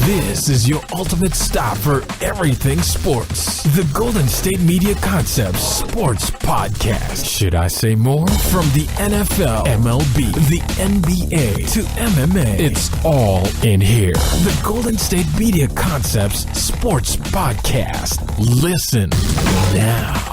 This is your ultimate stop for everything sports. The Golden State Media Concepts Sports Podcast. Should I say more? From the NFL, MLB, the NBA to MMA, it's all in here. The Golden State Media Concepts Sports Podcast. Listen now.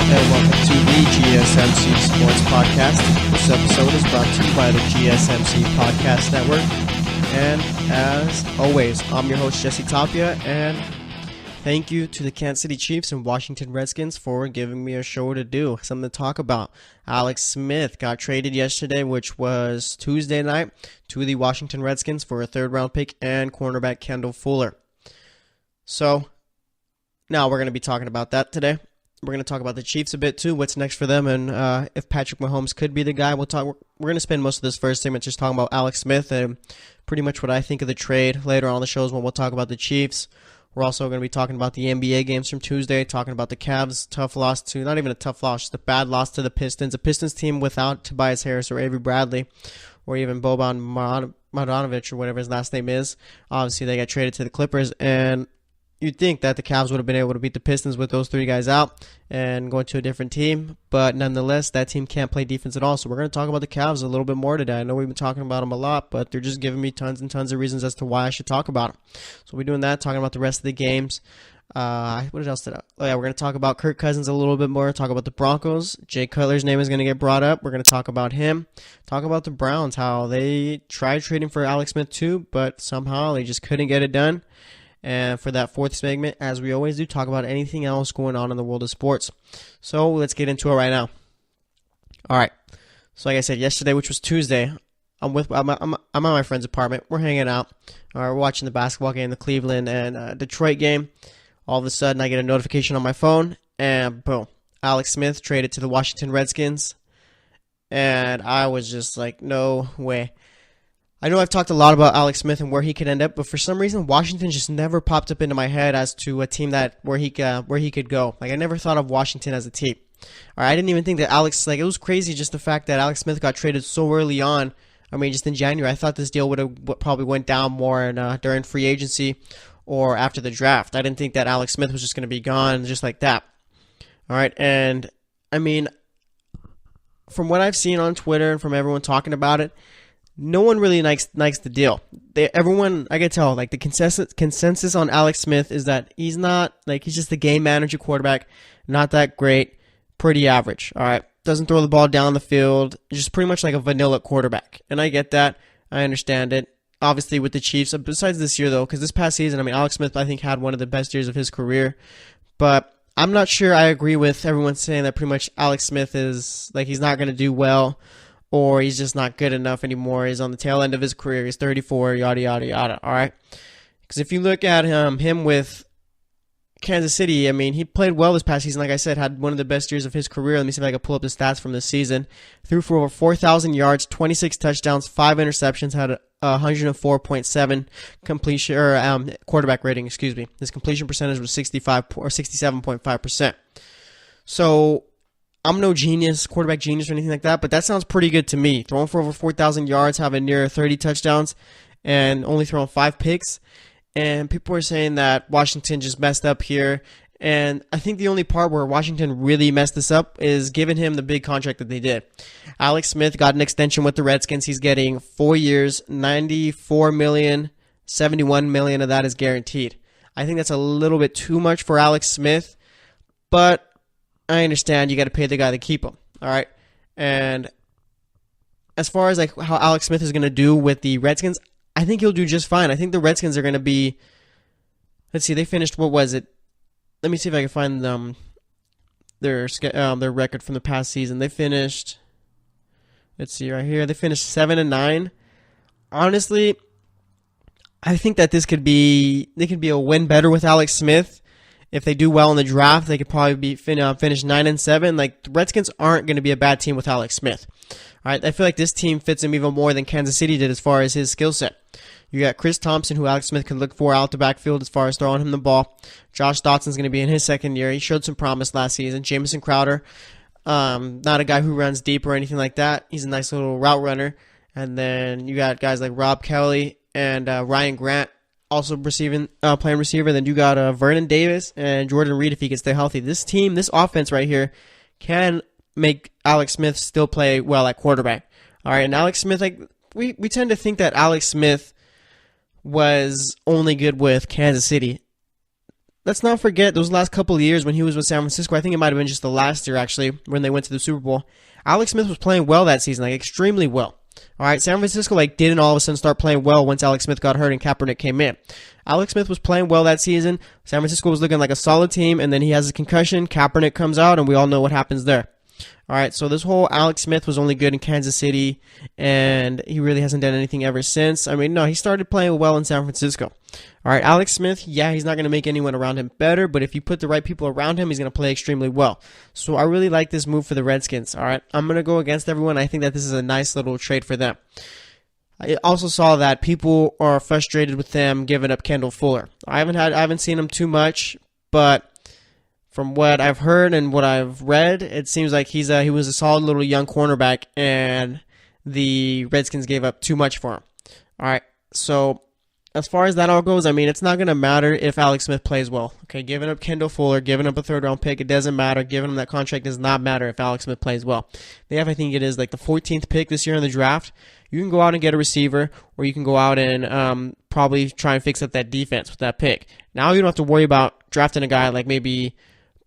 And welcome to the GSMC Sports Podcast. This episode is brought to you by the GSMC Podcast Network. And as always, I'm your host, Jesse Tapia, and thank you to the Kansas City Chiefs and Washington Redskins for giving me a show to do, something to talk about. Alex Smith got traded yesterday, which was Tuesday night, to the Washington Redskins for a third-round pick and cornerback Kendall Fuller. So, now we're going to be talking about that today. We're going to talk about the Chiefs a bit too, what's next for them, and if Patrick Mahomes could be the guy. We're going to spend most of this first segment just talking about Alex Smith and pretty much what I think of the trade. Later on the shows when we'll talk about the Chiefs. We're also going to be talking about the NBA games from Tuesday, talking about the Cavs' tough loss to, not even a tough loss, just a bad loss to the Pistons. A Pistons team without Tobias Harris or Avery Bradley or even Boban Marjanovic or whatever his last name is. Obviously, they got traded to the Clippers, and you'd think that the Cavs would have been able to beat the Pistons with those three guys out and going to a different team. But nonetheless, that team can't play defense at all. So we're going to talk about the Cavs a little bit more today. I know we've been talking about them a lot, but they're just giving me tons and tons of reasons as to why I should talk about them. So we're doing that, talking about the rest of the games. What else did I? Oh, yeah, we're going to talk about Kirk Cousins a little bit more, talk about the Broncos. Jay Cutler's name is going to get brought up. We're going to talk about him, talk about the Browns, how they tried trading for Alex Smith too, but somehow they just couldn't get it done. And for that fourth segment, as we always do, talk about anything else going on in the world of sports. So let's get into it right now. All right. So like I said, yesterday, which was Tuesday, I'm at my friend's apartment. We're hanging out. We're watching the basketball game, the Cleveland and Detroit game. All of a sudden, I get a notification on my phone, and boom, Alex Smith traded to the Washington Redskins. And I was just like, no way. I know I've talked a lot about Alex Smith and where he could end up, but for some reason, Washington just never popped up into my head as to a team where he could go. Like, I never thought of Washington as a team. Or I didn't even think that it was crazy just the fact that Alex Smith got traded so early on. I mean, just in January, I thought this deal would have probably went down more during free agency or after the draft. I didn't think that Alex Smith was just going to be gone just like that. All right, and I mean, from what I've seen on Twitter and from everyone talking about it, no one really likes the deal. Everyone, I can tell, like the consensus on Alex Smith is that he's just a game manager quarterback, not that great, pretty average. All right, doesn't throw the ball down the field, just pretty much like a vanilla quarterback. And I get that, I understand it. Obviously with the Chiefs, besides this year though, because this past season, I mean, Alex Smith I think had one of the best years of his career, but I'm not sure I agree with everyone saying that pretty much Alex Smith is like he's not going to do well. Or he's just not good enough anymore. He's on the tail end of his career. He's 34, yada, yada, yada. All right? Because if you look at him with Kansas City, I mean, he played well this past season. Like I said, had one of the best years of his career. Let me see if I can pull up the stats from this season. Threw for over 4,000 yards, 26 touchdowns, 5 interceptions, had a 104.7 completion or quarterback rating. Excuse me. His completion percentage was 67.5%. So I'm no genius, quarterback genius or anything like that, but that sounds pretty good to me. Throwing for over 4,000 yards, having near 30 touchdowns, and only throwing 5 picks. And people are saying that Washington just messed up here. And I think the only part where Washington really messed this up is giving him the big contract that they did. Alex Smith got an extension with the Redskins. He's getting 4 years, $94 million, $71 million of that is guaranteed. I think that's a little bit too much for Alex Smith, but I understand you got to pay the guy to keep him, all right? And as far as like how Alex Smith is going to do with the Redskins, I think he'll do just fine. I think the Redskins are going to be, let's see, they finished, what was it? Let me see if I can find their record from the past season. They finished, let's see right here, they finished 7-9. Honestly, I think that they could be a win better with Alex Smith. If they do well in the draft, they could probably be finish 9-7. Like, the Redskins aren't going to be a bad team with Alex Smith. All right, I feel like this team fits him even more than Kansas City did as far as his skill set. You got Chris Thompson, who Alex Smith could look for out the backfield as far as throwing him the ball. Josh Dotson's going to be in his second year. He showed some promise last season. Jamison Crowder, not a guy who runs deep or anything like that. He's a nice little route runner. And then you got guys like Rob Kelly and Ryan Grant also playing receiver. Then you got Vernon Davis and Jordan Reed if he can stay healthy. This team, this offense right here, can make Alex Smith still play well at quarterback. All right, and Alex Smith, like we tend to think that Alex Smith was only good with Kansas City. Let's not forget those last couple of years when he was with San Francisco. I think it might have been just the last year, actually, when they went to the Super Bowl. Alex Smith was playing well that season, like extremely well. All right, San Francisco didn't all of a sudden start playing well once Alex Smith got hurt and Kaepernick came in. Alex Smith was playing well that season. San Francisco was looking like a solid team, and then he has a concussion. Kaepernick comes out, and we all know what happens there. All right, so this whole Alex Smith was only good in Kansas City, and he really hasn't done anything ever since. I mean, no, he started playing well in San Francisco. All right, Alex Smith, yeah, he's not going to make anyone around him better, but if you put the right people around him, he's going to play extremely well. So I really like this move for the Redskins. All right, I'm going to go against everyone. I think that this is a nice little trade for them. I also saw that people are frustrated with them giving up Kendall Fuller. I haven't seen him too much, but from what I've heard and what I've read, it seems like he was a solid little young cornerback, and the Redskins gave up too much for him. All right, so as far as that all goes, I mean, it's not going to matter if Alex Smith plays well. Okay, giving up Kendall Fuller, giving up a third-round pick, it doesn't matter. Giving him that contract does not matter if Alex Smith plays well. They have, I think it is like the 14th pick this year in the draft. You can go out and get a receiver, or you can go out and probably try and fix up that defense with that pick. Now you don't have to worry about drafting a guy like maybe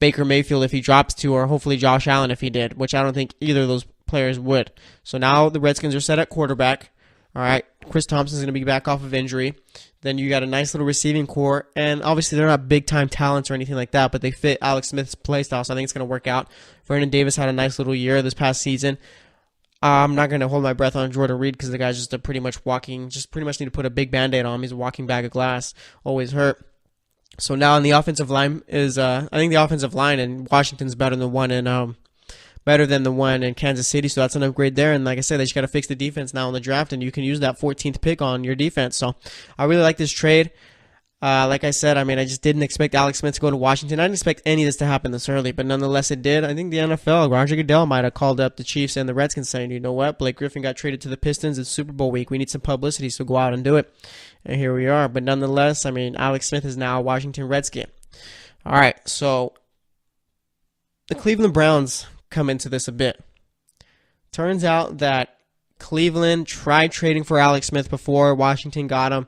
Baker Mayfield if he drops to, or hopefully Josh Allen if he did, which I don't think either of those players would. So now the Redskins are set at quarterback. All right, Chris Thompson's going to be back off of injury. Then you got a nice little receiving core, and obviously they're not big-time talents or anything like that, but they fit Alex Smith's play style, so I think it's going to work out. Vernon Davis had a nice little year this past season. I'm not going to hold my breath on Jordan Reed because the guy's just pretty much need to put a big Band-Aid on him. He's a walking bag of glass, always hurt. So now in the offensive line I think the offensive line in Washington's better than the one in Kansas City, so that's an upgrade there. And like I said, they just got to fix the defense now in the draft, and you can use that 14th pick on your defense. So I really like this trade. Like I said, I mean, I just didn't expect Alex Smith to go to Washington. I didn't expect any of this to happen this early, but nonetheless it did. I think the NFL, Roger Goodell might have called up the Chiefs and the Redskins saying, you know what, Blake Griffin got traded to the Pistons. It's Super Bowl week. We need some publicity, so go out and do it. And here we are. But nonetheless, I mean, Alex Smith is now a Washington Redskin. All right, so the Cleveland Browns come into this a bit. Turns out that Cleveland tried trading for Alex Smith before Washington got him,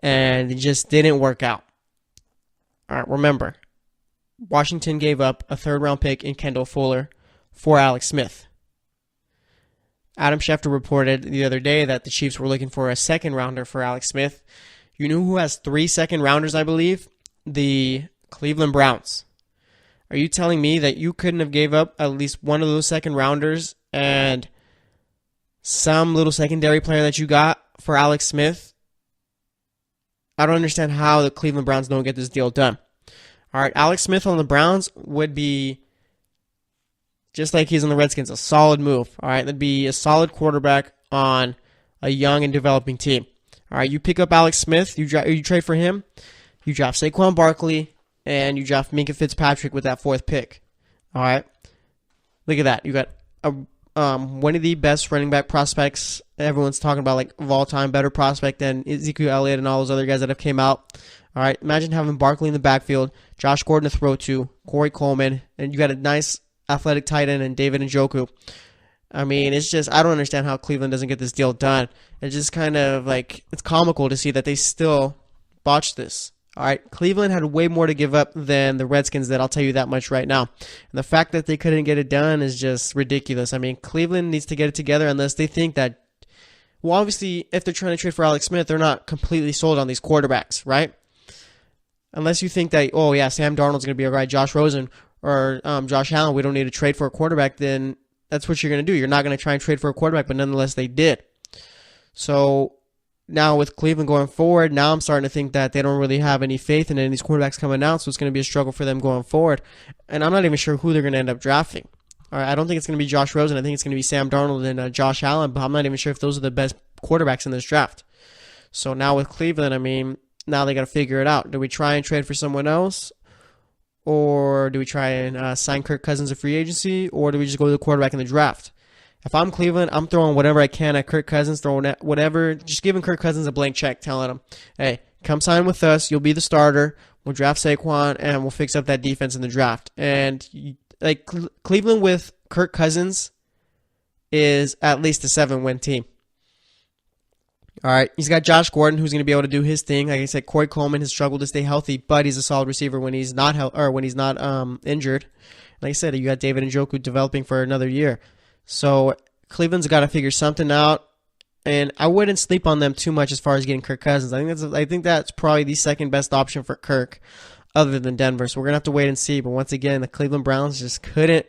and it just didn't work out. All right, remember, Washington gave up a third-round pick in Kendall Fuller for Alex Smith. Adam Schefter reported the other day that the Chiefs were looking for a second-rounder for Alex Smith. You know who has 3 second-rounders, I believe? The Cleveland Browns. Are you telling me that you couldn't have gave up at least one of those second-rounders and some little secondary player that you got for Alex Smith? I don't understand how the Cleveland Browns don't get this deal done. All right, Alex Smith on the Browns would be, just like he's on the Redskins, a solid move. All right, that'd be a solid quarterback on a young and developing team. All right, you pick up Alex Smith, you trade for him, you draft Saquon Barkley, and you draft Minkah Fitzpatrick with that 4th pick. All right, look at that. You got one of the best running back prospects everyone's talking about, like of all time, better prospect than Ezekiel Elliott and all those other guys that have came out. All right, imagine having Barkley in the backfield, Josh Gordon to throw to, Corey Coleman, and you got a nice athletic tight end and David Njoku. I mean, it's just, I don't understand how Cleveland doesn't get this deal done. It's just kind of like, it's comical to see that they still botched this. All right, Cleveland had way more to give up than the Redskins did, I'll tell you that much right now. And the fact that they couldn't get it done is just ridiculous. I mean, Cleveland needs to get it together unless they think that, well, obviously, if they're trying to trade for Alex Smith, they're not completely sold on these quarterbacks, right? Unless you think that, oh, yeah, Sam Darnold's going to be a guy, Josh Rosen or Josh Allen, we don't need to trade for a quarterback, then that's what you're going to do. You're not going to try and trade for a quarterback, but nonetheless, they did. So now with Cleveland going forward, now I'm starting to think that they don't really have any faith in any of these quarterbacks coming out, so it's going to be a struggle for them going forward. And I'm not even sure who they're going to end up drafting. All right, I don't think it's going to be Josh Rosen. I think it's going to be Sam Darnold and Josh Allen, but I'm not even sure if those are the best quarterbacks in this draft. So now with Cleveland, I mean, now they got to figure it out. Do we try and trade for someone else? Or do we try and sign Kirk Cousins at free agency? Or do we just go to the quarterback in the draft? If I'm Cleveland, I'm throwing whatever I can at Kirk Cousins, throwing at whatever, just giving Kirk Cousins a blank check, telling him, hey, come sign with us. You'll be the starter. We'll draft Saquon, and we'll fix up that defense in the draft. And like Cleveland with Kirk Cousins is at least a 7-win team. All right, he's got Josh Gordon, who's going to be able to do his thing. Like I said, Corey Coleman has struggled to stay healthy, but he's a solid receiver when he's not injured. Like I said, you got David Njoku developing for another year. So Cleveland's got to figure something out, and I wouldn't sleep on them too much as far as getting Kirk Cousins. I think that's probably the second best option for Kirk, other than Denver. So we're gonna have to wait and see. But once again, the Cleveland Browns just couldn't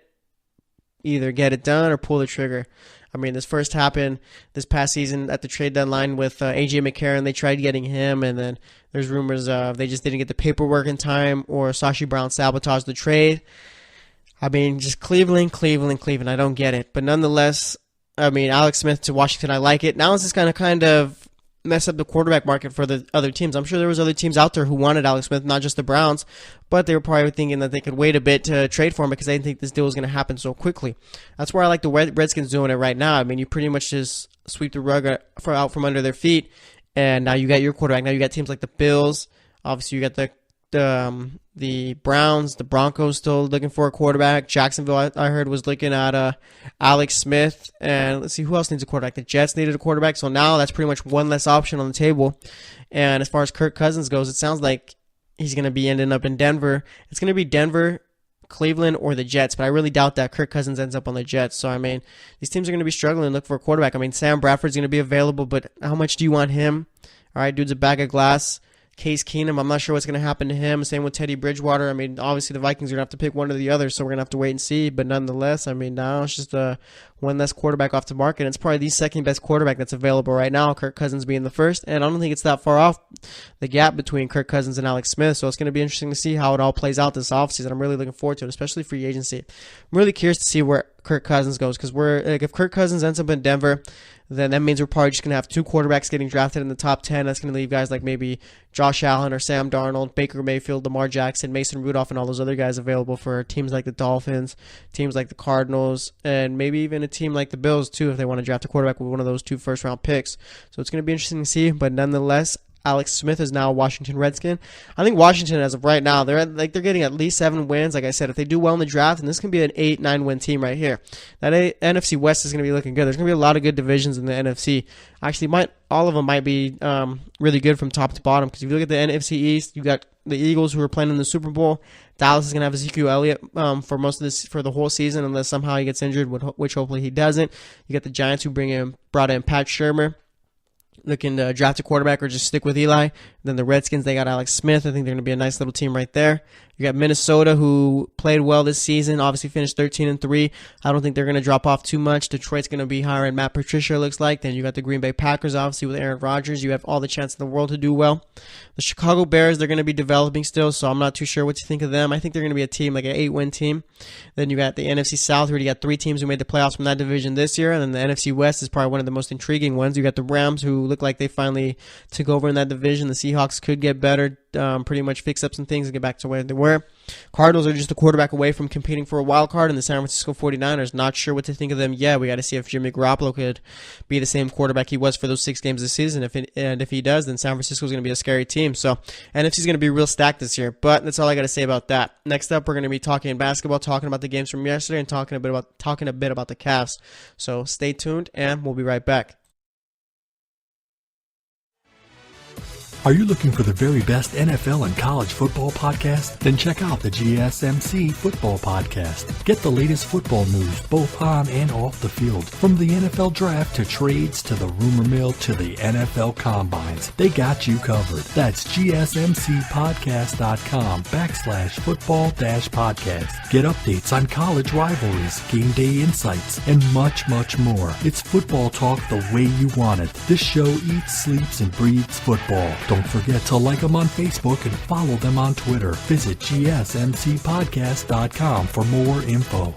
either get it done or pull the trigger. I mean, this first happened this past season at the trade deadline with A.J. McCarron. They tried getting him, and then there's rumors of they just didn't get the paperwork in time, or Sashi Brown sabotaged the trade. I mean, just Cleveland. I don't get it. But nonetheless, I mean, Alex Smith to Washington, I like it. Now it's just going to kind of mess up the quarterback market for the other teams. I'm sure there was other teams out there who wanted Alex Smith, not just the Browns, but they were probably thinking that they could wait a bit to trade for him because they didn't think this deal was going to happen so quickly. That's where I like the Redskins doing it right now. I mean, you pretty much just sweep the rug out from under their feet, and now you got your quarterback. Now you got teams like the Bills. Obviously, you got the Browns, the Broncos still looking for a quarterback. Jacksonville, I heard, was looking at Alex Smith. And let's see, who else needs a quarterback? The Jets needed a quarterback. So now that's pretty much one less option on the table. And as far as Kirk Cousins goes, it sounds like he's going to be ending up in Denver. It's going to be Denver, Cleveland, or the Jets. But I really doubt that Kirk Cousins ends up on the Jets. So, I mean, these teams are going to be struggling to look for a quarterback. I mean, Sam Bradford's going to be available, but how much do you want him? All right, dude's a bag of glass. Case Keenum, I'm not sure what's going to happen to him. Same with Teddy Bridgewater. I mean, obviously the Vikings are going to have to pick one or the other, so we're going to have to wait and see. But nonetheless, I mean, now it's just one less quarterback off the market. It's probably the second best quarterback that's available right now, Kirk Cousins being the first. And I don't think it's that far off the gap between Kirk Cousins and Alex Smith. So it's going to be interesting to see how it all plays out this offseason. I'm really looking forward to it, especially free agency. I'm really curious to see where Kirk Cousins goes, because if Kirk Cousins ends up in Denver, then that means we're probably just going to have two quarterbacks getting drafted in the top 10. That's going to leave guys like maybe Josh Allen or Sam Darnold, Baker Mayfield, Lamar Jackson, Mason Rudolph, and all those other guys available for teams like the Dolphins, teams like the Cardinals, and maybe even a team like the Bills too if they want to draft a quarterback with one of those 2 first-round picks. So it's going to be interesting to see, but nonetheless, Alex Smith is now a Washington Redskin. I think Washington, as of right now, they're getting at least 7 wins. Like I said, if they do well in the draft, and this can be an 8-9 win team right here. That NFC West is going to be looking good. There's going to be a lot of good divisions in the NFC. Actually, all of them might be really good from top to bottom. Because if you look at the NFC East, you got the Eagles who are playing in the Super Bowl. Dallas is going to have Ezekiel Elliott for the whole season, unless somehow he gets injured, which hopefully he doesn't. You got the Giants who brought in Pat Shurmur, looking to draft a quarterback or just stick with Eli. Then the Redskins, they got Alex Smith. I think they're going to be a nice little team right there. You got Minnesota, who played well this season, obviously finished 13-3. I don't think they're going to drop off too much. Detroit's going to be hiring Matt Patricia, it looks like. Then you got the Green Bay Packers, obviously, with Aaron Rodgers. You have all the chance in the world to do well. The Chicago Bears, they're going to be developing still, so I'm not too sure what to think of them. I think they're going to be a team, like an 8-win team. Then you got the NFC South, where you got 3 teams who made the playoffs from that division this year. And then the NFC West is probably one of the most intriguing ones. You got the Rams, who look like they finally took over in that division. The Seahawks could get better, pretty much fix up some things and get back to where they were. Cardinals are just a quarterback away from competing for a wild card, and the San Francisco 49ers, not sure what to think of them yet. We got to see if Jimmy Garoppolo could be the same quarterback he was for those 6 games this season. If he does, then San Francisco is going to be a scary team. So NFC's going to be real stacked this year. But that's all I got to say about that. Next up, we're going to be talking basketball, talking about the games from yesterday, and talking a bit about the Cavs. So stay tuned, and we'll be right back. Are you looking for the very best NFL and college football podcast? Then check out the GSMC Football Podcast. Get the latest football news both on and off the field. From the NFL Draft to trades to the rumor mill to the NFL Combines. They got you covered. That's GSMCpodcast.com/football-podcast. Get updates on college rivalries, game day insights, and much, much more. It's football talk the way you want it. This show eats, sleeps, and breathes football. Don't forget to like them on Facebook and follow them on Twitter. Visit GSMCpodcast.com for more info.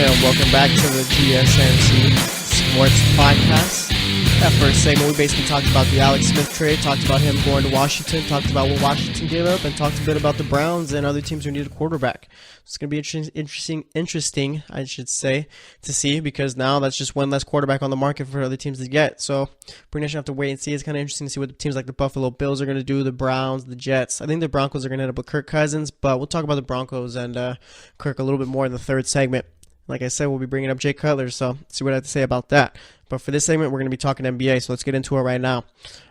And welcome back to the GSMC Sports Podcast. That first segment, we basically talked about the Alex Smith trade, talked about him going to Washington, talked about what Washington gave up, and talked a bit about the Browns and other teams who need a quarterback. It's going to be interesting, I should say, to see, because now that's just one less quarterback on the market for other teams to get. So pretty much have to wait and see. It's kind of interesting to see what the teams like the Buffalo Bills are going to do, the Browns, the Jets. I think the Broncos are going to end up with Kirk Cousins, but we'll talk about the Broncos and Kirk a little bit more in the third segment. Like I said, we'll be bringing up Jay Cutler, so see what I have to say about that. But for this segment, we're going to be talking NBA, so let's get into it right now.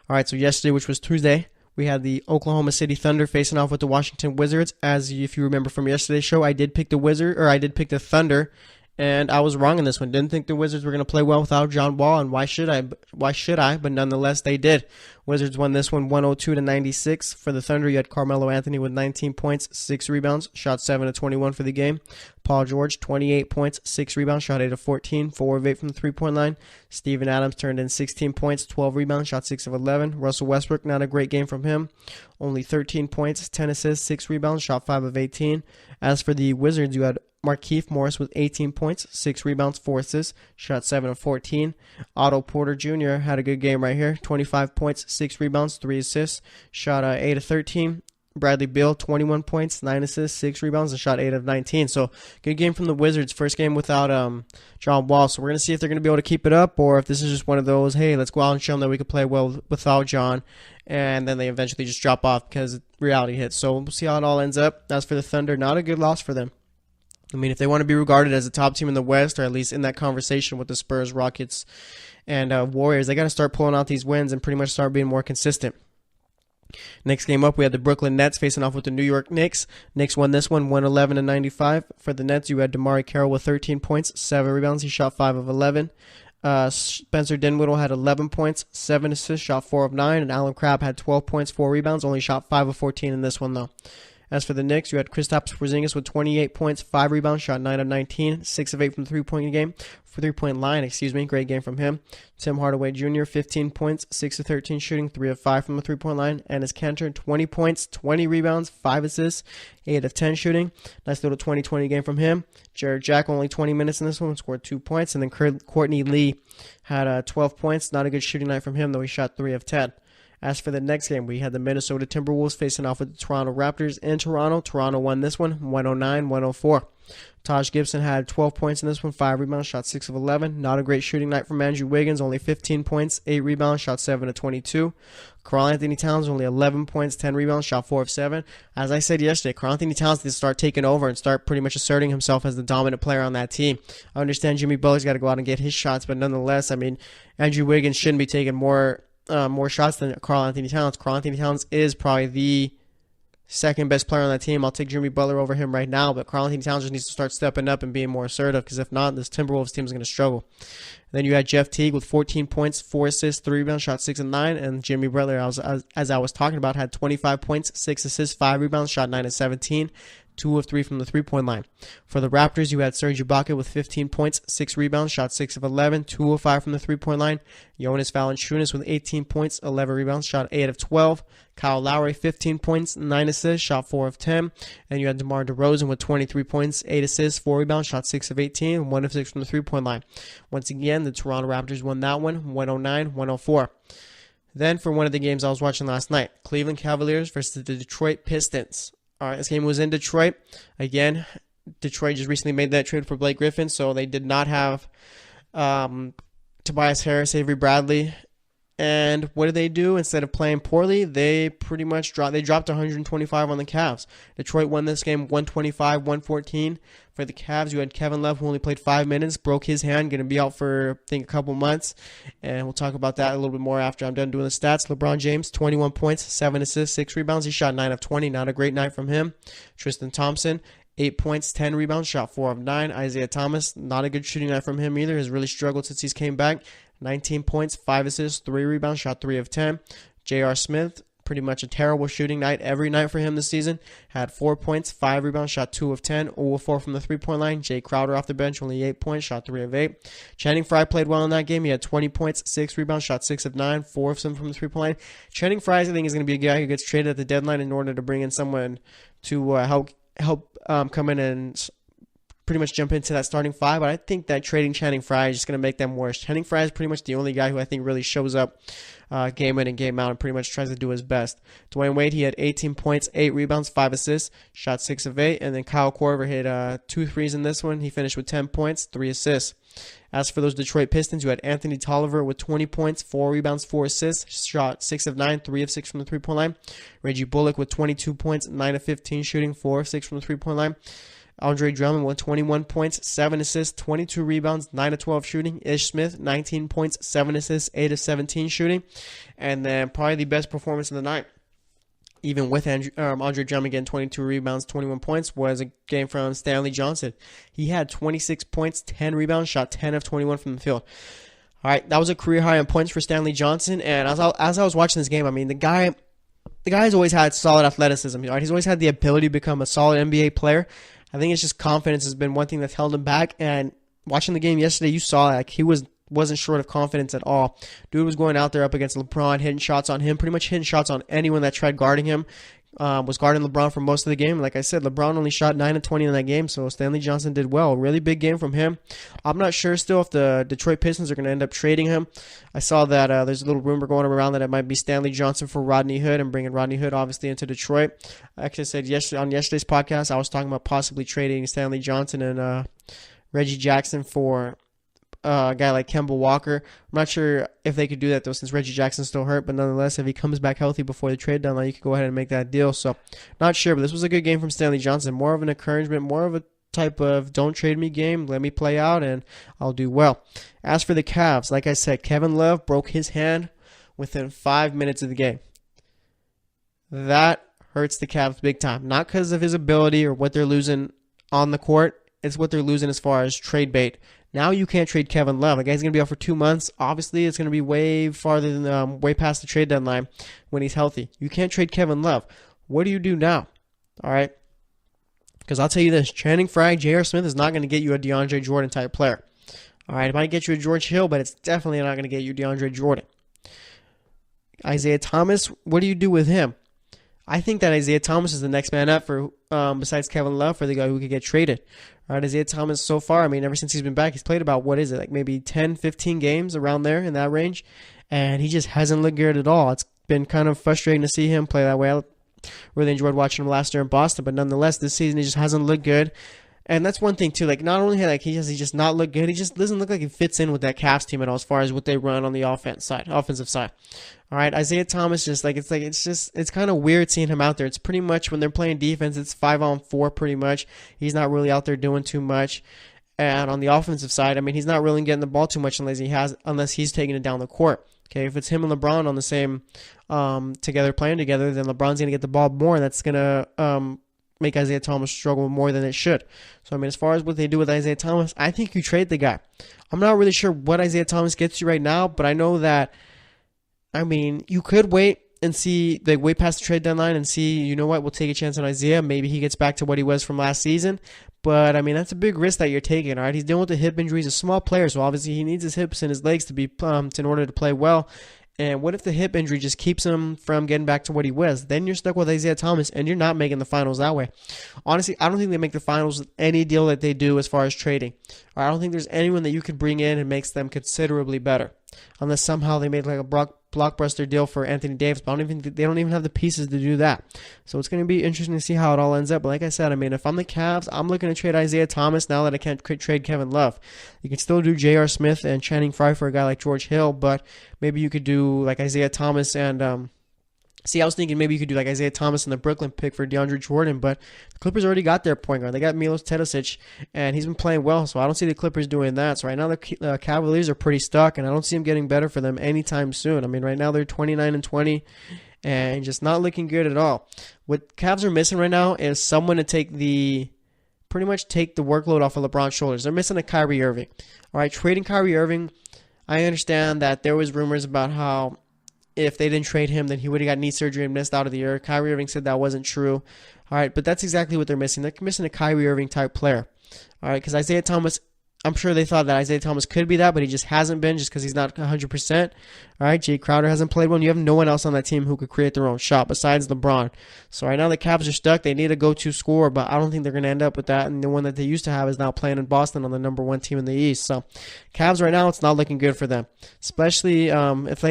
All right, so yesterday, which was Tuesday, we had the Oklahoma City Thunder facing off with the Washington Wizards. As if you remember from yesterday's show, I did pick the Thunder, and I was wrong in this one. Didn't think the Wizards were going to play well without John Wall, and why should I? But nonetheless, they did. Wizards won this one 102-96. For the Thunder, you had Carmelo Anthony with 19 points, 6 rebounds, shot 7 of 21 for the game. Paul George, 28 points, 6 rebounds, shot 8 of 14, 4 of 8 from the three-point line. Steven Adams turned in 16 points, 12 rebounds, shot 6 of 11. Russell Westbrook, not a great game from him. Only 13 points, 10 assists, 6 rebounds, shot 5 of 18. As for the Wizards, you had Markieff Morris with 18 points, 6 rebounds, 4 assists, shot 7 of 14. Otto Porter Jr. had a good game right here, 25 points, 6 rebounds, 3 assists, shot 8 of 13. Bradley Beal, 21 points, 9 assists, 6 rebounds, and shot 8 of 19. So, good game from the Wizards. First game without John Wall. So, we're going to see if they're going to be able to keep it up, or if this is just one of those, hey, let's go out and show them that we can play well without John, and then they eventually just drop off because reality hits. So, we'll see how it all ends up. As for the Thunder, not a good loss for them. I mean, if they want to be regarded as a top team in the West, or at least in that conversation with the Spurs, Rockets, and Warriors, they got to start pulling out these wins and pretty much start being more consistent. Next game up, we had the Brooklyn Nets facing off with the New York Knicks. Knicks won this one 111-95. For the Nets, you had DeMar Carroll with 13 points, 7 rebounds. He shot 5 of 11. Spencer Dinwiddie had 11 points, 7 assists, shot 4 of 9. And Alan Crabb had 12 points, 4 rebounds, only shot 5 of 14 in this one, though. As for the Knicks, you had Kristaps Porzingis with 28 points, 5 rebounds, shot 9 of 19, 6 of 8 from the three-point line, Great game from him. Tim Hardaway Jr., 15 points, 6 of 13 shooting, 3 of 5 from the three-point line. Enes Kanter, 20 points, 20 rebounds, 5 assists, 8 of 10 shooting. Nice little 20-20 game from him. Jared Jack, only 20 minutes in this one, scored 2 points. And then Courtney Lee had 12 points. Not a good shooting night from him, though he shot 3 of 10. As for the next game, we had the Minnesota Timberwolves facing off with the Toronto Raptors in Toronto. Toronto won this one 109-104. Taj Gibson had 12 points in this one, 5 rebounds, shot 6 of 11. Not a great shooting night from Andrew Wiggins, only 15 points, 8 rebounds, shot 7 of 22. Karl Anthony Towns, only 11 points, 10 rebounds, shot 4 of 7. As I said yesterday, Karl Anthony Towns needs to start taking over and start pretty much asserting himself as the dominant player on that team. I understand Jimmy Butler's got to go out and get his shots, but nonetheless, I mean, Andrew Wiggins shouldn't be taking more shots than Karl Anthony Towns. Karl Anthony Towns is probably the second best player on that team. I'll take Jimmy Butler over him right now, but Karl Anthony Towns just needs to start stepping up and being more assertive, because if not, this Timberwolves team is going to struggle. And then you had Jeff Teague with 14 points, 4 assists, 3 rebounds, shot 6 of 9, and Jimmy Butler, as I was talking about, had 25 points, 6 assists, 5 rebounds, shot 9 of 17. 2 of 3 from the three-point line. For the Raptors, you had Serge Ibaka with 15 points, 6 rebounds, shot 6 of 11, 2 of 5 from the three-point line. Jonas Valanciunas with 18 points, 11 rebounds, shot 8 of 12. Kyle Lowry, 15 points, 9 assists, shot 4 of 10. And you had DeMar DeRozan with 23 points, 8 assists, 4 rebounds, shot 6 of 18, 1 of 6 from the three-point line. Once again, the Toronto Raptors won that one, 109-104. Then for one of the games I was watching last night, Cleveland Cavaliers versus the Detroit Pistons. All right, this game was in Detroit. Again, Detroit just recently made that trade for Blake Griffin, so they did not have Tobias Harris, Avery Bradley. And what did they do? Instead of playing poorly, they pretty much dropped 125 on the Cavs. Detroit won this game 125-114. For the Cavs, you had Kevin Love, who only played 5 minutes, broke his hand, going to be out for, I think, a couple months. And we'll talk about that a little bit more after I'm done doing the stats. LeBron James, 21 points, 7 assists, 6 rebounds. He shot 9 of 20. Not a great night from him. Tristan Thompson, 8 points, 10 rebounds, shot 4 of 9. Isaiah Thomas, not a good shooting night from him either. Has really struggled since he's came back. 19 points, 5 assists, 3 rebounds, shot 3 of 10. J.R. Smith, pretty much a terrible shooting night every night for him this season. Had 4 points, 5 rebounds, shot 2 of 10, 0 of 4 from the three-point line. Jay Crowder off the bench, only 8 points, shot 3 of 8. Channing Frye played well in that game. He had 20 points, 6 rebounds, shot 6 of 9, 4 of 7 from the three-point line. Channing Frye, I think, is going to be a guy who gets traded at the deadline in order to bring in someone to help come in and pretty much jump into that starting five, but I think that trading Channing Frye is just going to make them worse. Channing Frye is pretty much the only guy who I think really shows up game in and game out and pretty much tries to do his best. Dwayne Wade, he had 18 points, 8 rebounds, 5 assists, shot 6 of 8, and then Kyle Korver hit 2 threes in this one. He finished with 10 points, 3 assists. As for those Detroit Pistons, you had Anthony Tolliver with 20 points, 4 rebounds, 4 assists, shot 6 of 9, 3 of 6 from the three-point line. Reggie Bullock with 22 points, 9 of 15 shooting, 4 of 6 from the three-point line. Andre Drummond with 21 points, 7 assists, 22 rebounds, 9 of 12 shooting. Ish Smith, 19 points, 7 assists, 8 of 17 shooting. And then probably the best performance of the night, even with Andre Drummond getting 22 rebounds, 21 points, was a game from Stanley Johnson. He had 26 points, 10 rebounds, shot 10 of 21 from the field. All right, that was a career high in points for Stanley Johnson. And as I was watching this game, I mean, the guy's always had solid athleticism. Right? He's always had the ability to become a solid NBA player. I think it's just confidence has been one thing that's held him back. And watching the game yesterday, you saw like he wasn't short of confidence at all. Dude was going out there up against LeBron, hitting shots on him, pretty much hitting shots on anyone that tried guarding him. Was guarding LeBron for most of the game. Like I said, LeBron only shot 9 of 20 in that game, so Stanley Johnson did well. Really big game from him. I'm not sure still if the Detroit Pistons are going to end up trading him. I saw that there's a little rumor going around that it might be Stanley Johnson for Rodney Hood and bringing Rodney Hood obviously into Detroit. I actually said on yesterday's podcast, I was talking about possibly trading Stanley Johnson and Reggie Jackson for a guy like Kemba Walker. I'm not sure if they could do that though, since Reggie Jackson's still hurt, but nonetheless, if he comes back healthy before the trade deadline, you could go ahead and make that deal. So, not sure, but this was a good game from Stanley Johnson. More of an encouragement, more of a type of don't trade me game. Let me play out and I'll do well. As for the Cavs, like I said, Kevin Love broke his hand within 5 minutes of the game. That hurts the Cavs big time. Not because of his ability or what they're losing on the court. It's what they're losing as far as trade bait. Now you can't trade Kevin Love. The guy's going to be out for 2 months. Obviously, it's going to be way farther than way past the trade deadline when he's healthy. You can't trade Kevin Love. What do you do now? All right? Because I'll tell you this. Channing Frye, J.R. Smith is not going to get you a DeAndre Jordan type player. All right? It might get you a George Hill, but it's definitely not going to get you DeAndre Jordan. Isaiah Thomas, what do you do with him? I think that Isaiah Thomas is the next man up for besides Kevin Love for the guy who could get traded. All right, Isaiah Thomas so far, I mean, ever since he's been back, he's played about, like maybe 10, 15 games around there in that range, and he just hasn't looked good at all. It's been kind of frustrating to see him play that way. I really enjoyed watching him last year in Boston, but nonetheless, this season he just hasn't looked good. And that's one thing too. Like not only he just not look good, he just doesn't look like he fits in with that Cavs team at all as far as what they run on the offensive side. All right, Isaiah Thomas it's kind of weird seeing him out there. It's pretty much when they're playing defense, it's 5-on-4 pretty much. He's not really out there doing too much. And on the offensive side, I mean, he's not really getting the ball too much unless he's taking it down the court. Okay, if it's him and LeBron on the same playing together, then LeBron's gonna get the ball more, and that's gonna make Isaiah Thomas struggle more than it should. So, I mean, as far as what they do with Isaiah Thomas, I think you trade the guy. I'm not really sure what Isaiah Thomas gets you right now, but I know that, I mean, you could wait and see, like, wait past the trade deadline and see, you know what, we'll take a chance on Isaiah. Maybe he gets back to what he was from last season. But, I mean, that's a big risk that you're taking, all right? He's dealing with a hip injury. He's a small player, so obviously he needs his hips and his legs to be pumped in order to play well. And what if the hip injury just keeps him from getting back to what he was? Then you're stuck with Isaiah Thomas, and you're not making the finals that way. Honestly, I don't think they make the finals with any deal that they do as far as trading. I don't think there's anyone that you could bring in and makes them considerably better. Unless somehow they made like a Brock blockbuster deal for Anthony Davis, but they don't even have the pieces to do that. So it's going to be interesting to see how it all ends up. But like I said, I mean, if I'm the Cavs, I'm looking to trade Isaiah Thomas now that I can't trade Kevin Love. You can still do J.R. Smith and Channing Frye for a guy like George Hill, but maybe you could do like Isaiah Thomas and I was thinking maybe you could do like Isaiah Thomas and the Brooklyn pick for DeAndre Jordan, but the Clippers already got their point guard. They got Milos Teodosic, and he's been playing well, so I don't see the Clippers doing that. So right now the Cavaliers are pretty stuck, and I don't see them getting better for them anytime soon. I mean, right now they're 29-20, and just not looking good at all. What Cavs are missing right now is someone to pretty much take the workload off of LeBron's shoulders. They're missing a Kyrie Irving. All right, trading Kyrie Irving, I understand that there was rumors about how if they didn't trade him, then he would have got knee surgery and missed out of the year. Kyrie Irving said that wasn't true. All right, but that's exactly what they're missing. They're missing a Kyrie Irving type player. All right, because Isaiah Thomas, I'm sure they thought that Isaiah Thomas could be that, but he just hasn't been just because he's not 100%. All right, Jay Crowder hasn't played well. You have no one else on that team who could create their own shot besides LeBron. So right now the Cavs are stuck. They need a go-to scorer, but I don't think they're going to end up with that. And the one that they used to have is now playing in Boston on the number 1 team in the East. So Cavs right now, it's not looking good for them, especially if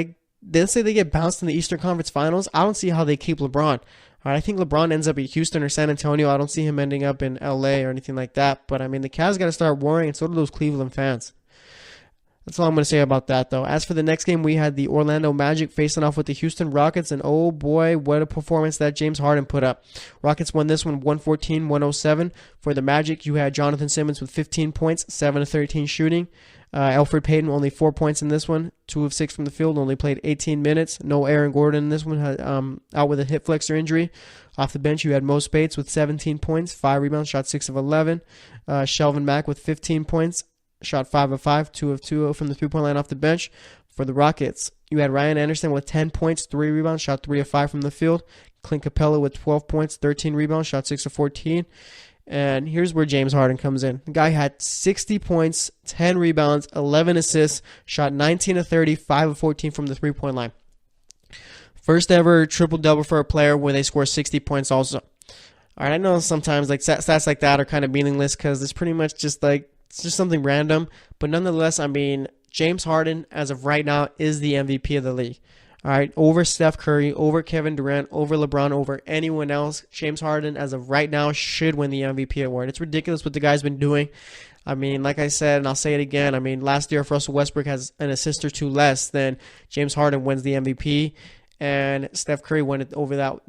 let's say they get bounced in the Eastern Conference Finals. I don't see how they keep LeBron. All right, I think LeBron ends up at Houston or San Antonio. I don't see him ending up in LA or anything like that. But, I mean, the Cavs got to start worrying, and so do those Cleveland fans. That's all I'm going to say about that, though. As for the next game, we had the Orlando Magic facing off with the Houston Rockets, and oh boy, what a performance that James Harden put up. Rockets won this one 114-107. For the Magic, you had Jonathan Simmons with 15 points, 7 of 13 shooting. Elfrid Payton only 4 points in this one, 2 of 6 from the field, only played 18 minutes. No Aaron Gordon in this one, out with a hip flexor injury. Off the bench, you had Mo Spates with 17 points, 5 rebounds, shot 6 of 11. Shelvin Mack with 15 points, shot 5 of 5, 2 of 2 from the 3-point line off the bench. For the Rockets, you had Ryan Anderson with 10 points, 3 rebounds, shot 3 of 5 from the field. Clint Capella with 12 points, 13 rebounds, shot 6 of 14. And here's where James Harden comes in. The guy had 60 points, 10 rebounds, 11 assists, shot 19 of 30, 5 of 14 from the 3-point line. First ever triple-double for a player where they score 60 points also. All right, I know sometimes like stats like that are kind of meaningless because it's pretty much just like it's just something random. But nonetheless, I mean, James Harden, as of right now, is the MVP of the league. All right, over Steph Curry, over Kevin Durant, over LeBron, over anyone else. James Harden, as of right now, should win the MVP award. It's ridiculous what the guy's been doing. I mean, like I said, and I'll say it again, I mean, last year if Russell Westbrook has an assist or two less, then James Harden wins the MVP. And Steph Curry won it over that.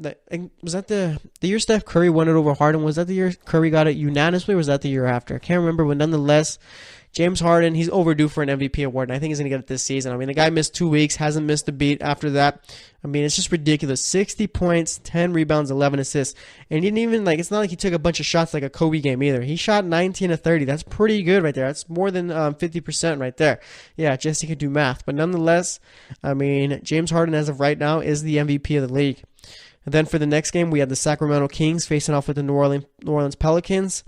Was that the year Steph Curry won it over Harden? Was that the year Curry got it unanimously, or was that the year after? I can't remember, but nonetheless, James Harden, he's overdue for an MVP award, and I think he's going to get it this season. I mean, the guy missed 2 weeks, hasn't missed a beat after that. I mean, it's just ridiculous. 60 points, 10 rebounds, 11 assists. And he didn't even, it's not like he took a bunch of shots like a Kobe game either. He shot 19 of 30. That's pretty good right there. That's more than 50% right there. Yeah, Jesse could do math. But nonetheless, I mean, James Harden, as of right now, is the MVP of the league. And then for the next game, we had the Sacramento Kings facing off with the New Orleans Pelicans.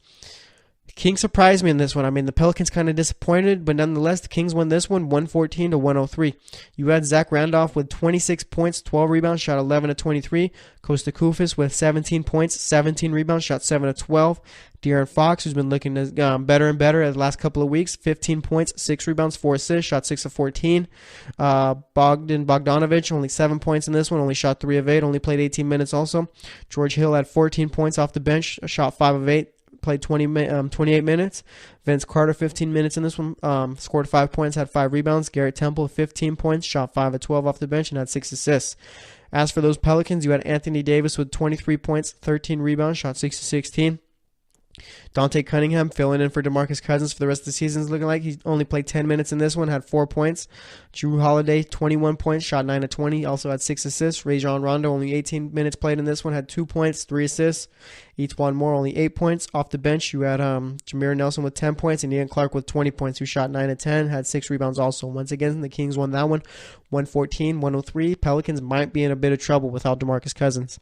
Kings surprised me in this one. I mean, the Pelicans kind of disappointed, but nonetheless, the Kings won this one 114-103. You had Zach Randolph with 26 points, 12 rebounds, shot 11 of 23. Kosta Koufis with 17 points, 17 rebounds, shot 7 of 12. De'Aaron Fox, who's been looking better and better the last couple of weeks, 15 points, 6 rebounds, 4 assists, shot 6 of 14. Bogdanovic, only 7 points in this one, only shot 3 of 8, only played 18 minutes also. George Hill had 14 points off the bench, shot 5 of 8. Played 28 minutes. Vince Carter, 15 minutes in this one, scored 5 points, had 5 rebounds. Garrett Temple, 15 points, shot 5 of 12 off the bench, and had 6 assists. As for those Pelicans, you had Anthony Davis with 23 points, 13 rebounds, shot 6 of 16. Dante Cunningham filling in for DeMarcus Cousins for the rest of the season is looking like he only played 10 minutes in this one, had 4 points. Drew Holiday, 21 points, shot 9 of 20, also had 6 assists. Rajon Rondo, only 18 minutes played in this one, had 2 points, 3 assists. Etuan Moore, only 8 points. Off the bench, you had Jameer Nelson with 10 points and Ian Clark with 20 points, who shot 9 of 10, had 6 rebounds also. Once again, the Kings won that one, 114-103. Pelicans might be in a bit of trouble without DeMarcus Cousins.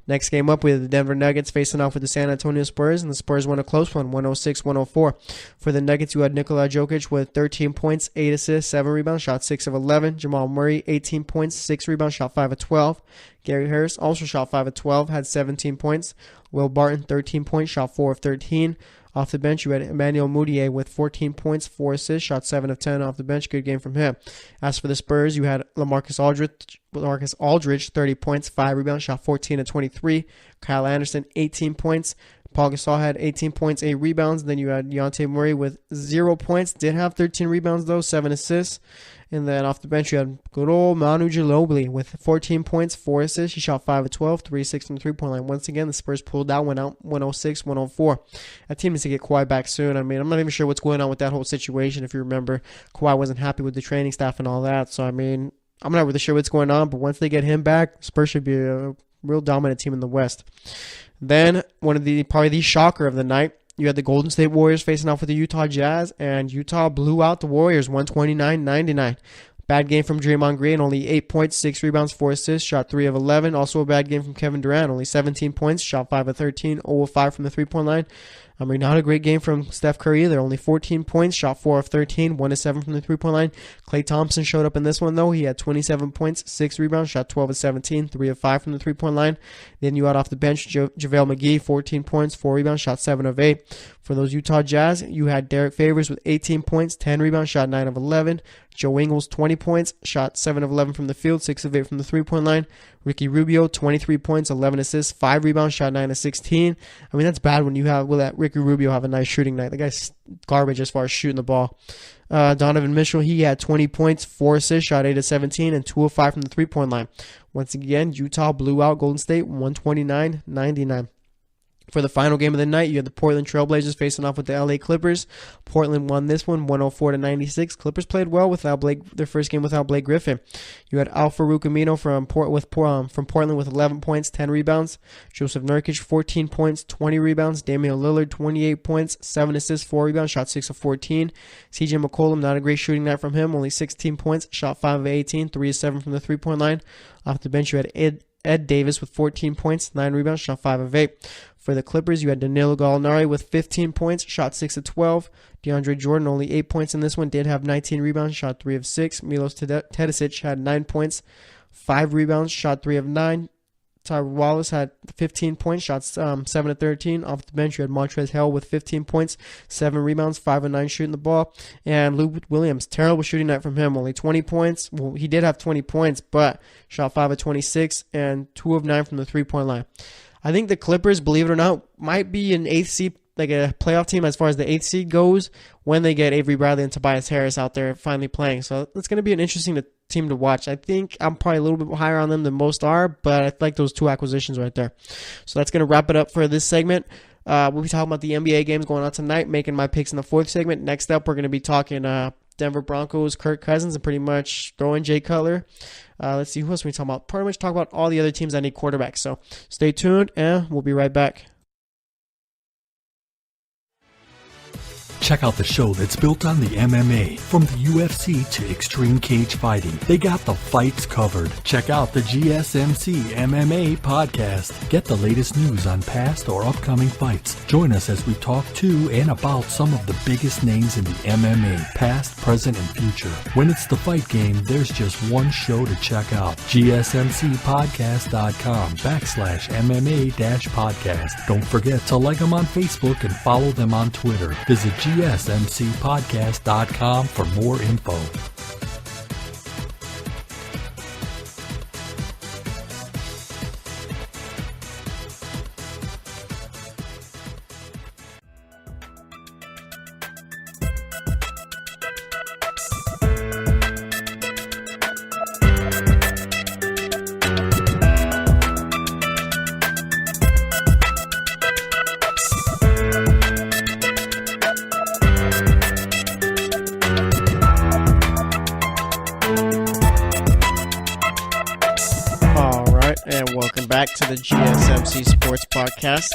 Next game up, we had the Denver Nuggets facing off with the San Antonio Spurs, and the Spurs won a close one, 106-104. For the Nuggets, you had Nikola Jokic with 13 points, 8 assists, 7 rebounds, shot 6 of 11. Jamal Murray, 18 points, 6 rebounds, shot 5 of 12. Gary Harris also shot 5 of 12, had 17 points. Will Barton, 13 points, shot 4 of 13. Off the bench, you had Emmanuel Mudiay with 14 points, 4 assists, shot 7 of 10 off the bench. Good game from him. As for the Spurs, you had LaMarcus Aldridge, 30 points, 5 rebounds, shot 14 of 23. Kyle Anderson, 18 points. Paul Gasol had 18 points, 8 rebounds. Then you had Dejounte Murray with 0 points. Did have 13 rebounds, though, 7 assists. And then off the bench, you had good old Manu Ginobili with 14 points, 4 assists. He shot 5 of 12, 3-6 from the three-point line. Once again, the Spurs pulled out, went out 106-104. That team needs to get Kawhi back soon. I mean, I'm not even sure what's going on with that whole situation. If you remember, Kawhi wasn't happy with the training staff and all that. So, I mean, I'm not really sure what's going on. But once they get him back, Spurs should be a real dominant team in the West. Then, probably the shocker of the night, you had the Golden State Warriors facing off with the Utah Jazz, and Utah blew out the Warriors 129-99. Bad game from Draymond Green, only 8 points, 6 rebounds, 4 assists, shot 3 of 11. Also a bad game from Kevin Durant, only 17 points, shot 5 of 13, 0 of 5 from the three-point line. I mean, not a great game from Steph Curry either. Only 14 points, shot 4 of 13, 1 of 7 from the three-point line. Klay Thompson showed up in this one, though. He had 27 points, 6 rebounds, shot 12 of 17, 3 of 5 from the three-point line. Then you had off the bench JaVale McGee, 14 points, 4 rebounds, shot 7 of 8. For those Utah Jazz, you had Derek Favors with 18 points, 10 rebounds, shot 9 of 11. Joe Ingles, 20 points, shot 7 of 11 from the field, 6 of 8 from the three-point line. Ricky Rubio, 23 points, 11 assists, 5 rebounds, shot 9 of 16. I mean, that's bad when you let Ricky Rubio have a nice shooting night. The guy's garbage as far as shooting the ball. Donovan Mitchell, he had 20 points, 4 assists, shot 8 of 17, and 2 of 5 from the three-point line. Once again, Utah blew out Golden State 129-99. For the final game of the night, you had the Portland Trailblazers facing off with the LA Clippers. Portland won this one 104-96. Clippers played well without their first game without Blake Griffin. You had Al-Farouq Amino from Portland with 11 points, 10 rebounds. Joseph Nurkic, 14 points, 20 rebounds. Damian Lillard, 28 points, 7 assists, 4 rebounds, shot 6 of 14. CJ McCollum, not a great shooting night from him, only 16 points, shot 5 of 18, 3 of 7 from the three-point line. Off the bench, you had Ed Davis with 14 points, 9 rebounds, shot 5 of 8. For the Clippers, you had Danilo Gallinari with 15 points, shot 6 of 12. DeAndre Jordan, only 8 points in this one, did have 19 rebounds, shot 3 of 6. Milos Teodosic had 9 points, 5 rebounds, shot 3 of 9. Tyrese Wallace had 15 points, shot 7 of 13. Off the bench, you had Montrezl Harrell with 15 points, 7 rebounds, 5 of 9 shooting the ball. And Lou Williams, terrible shooting night from him, only 20 points. Well, he did have 20 points, but shot 5 of 26 and 2 of 9 from the three-point line. I think the Clippers, believe it or not, might be an 8th seed, like a playoff team as far as the 8th seed goes when they get Avery Bradley and Tobias Harris out there finally playing. So it's going to be an interesting team to watch. I think I'm probably a little bit higher on them than most are, but I like those 2 acquisitions right there. So that's going to wrap it up for this segment. We'll be talking about the NBA games going on tonight, making my picks in the 4th segment. Next up, we're going to be talking Denver Broncos, Kirk Cousins, and pretty much throwing Jay Cutler. Let's see, who else are we talking about? Pretty much talk about all the other teams that need quarterbacks. So stay tuned, and we'll be right back. Check out the show that's built on the MMA. From the UFC to extreme cage fighting, they got the fights covered. Check out the GSMC MMA podcast. Get the latest news on past or upcoming fights. Join us as we talk to and about some of the biggest names in the MMA, past, present, and future. When it's the fight game, there's just one show to check out. GSMCpodcast.com/MMA-podcast. Don't forget to like them on Facebook and follow them on Twitter. Visit GSMCpodcast.com for more info. Back to the GSMC Sports Podcast.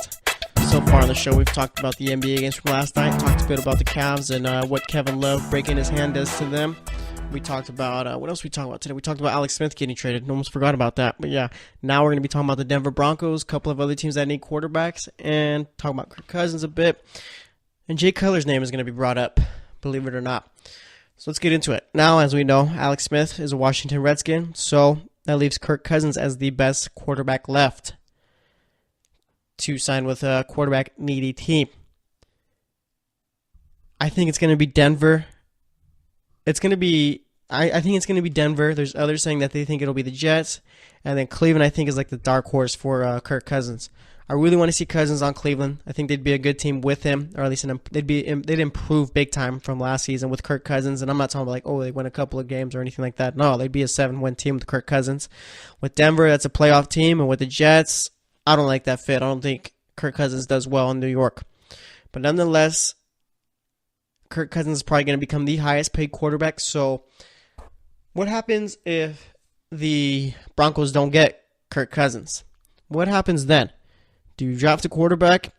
So far on the show, we've talked about the NBA games from last night, talked a bit about the Cavs and what Kevin Love breaking his hand does to them. We talked about, what else we talked about today? We talked about Alex Smith getting traded. Almost forgot about that. But yeah, now we're going to be talking about the Denver Broncos, a couple of other teams that need quarterbacks, and talking about Kirk Cousins a bit. And Jay Cutler's name is going to be brought up, believe it or not. So let's get into it. Now, as we know, Alex Smith is a Washington Redskin, so that leaves Kirk Cousins as the best quarterback left to sign with a quarterback-needy team. I think it's going to be Denver. It's going to be, I think it's going to be Denver. There's others saying that they think it'll be the Jets. And then Cleveland, I think, is like the dark horse for Kirk Cousins. I really want to see Cousins on Cleveland. I think they'd be a good team with him, or at least they'd improve big time from last season with Kirk Cousins. And I'm not talking about like, oh, they win a couple of games or anything like that. No, they'd be a 7-win team with Kirk Cousins. With Denver, that's a playoff team, and with the Jets, I don't like that fit. I don't think Kirk Cousins does well in New York. But nonetheless, Kirk Cousins is probably going to become the highest paid quarterback. So what happens if the Broncos don't get Kirk Cousins? What happens then? Do you draft a quarterback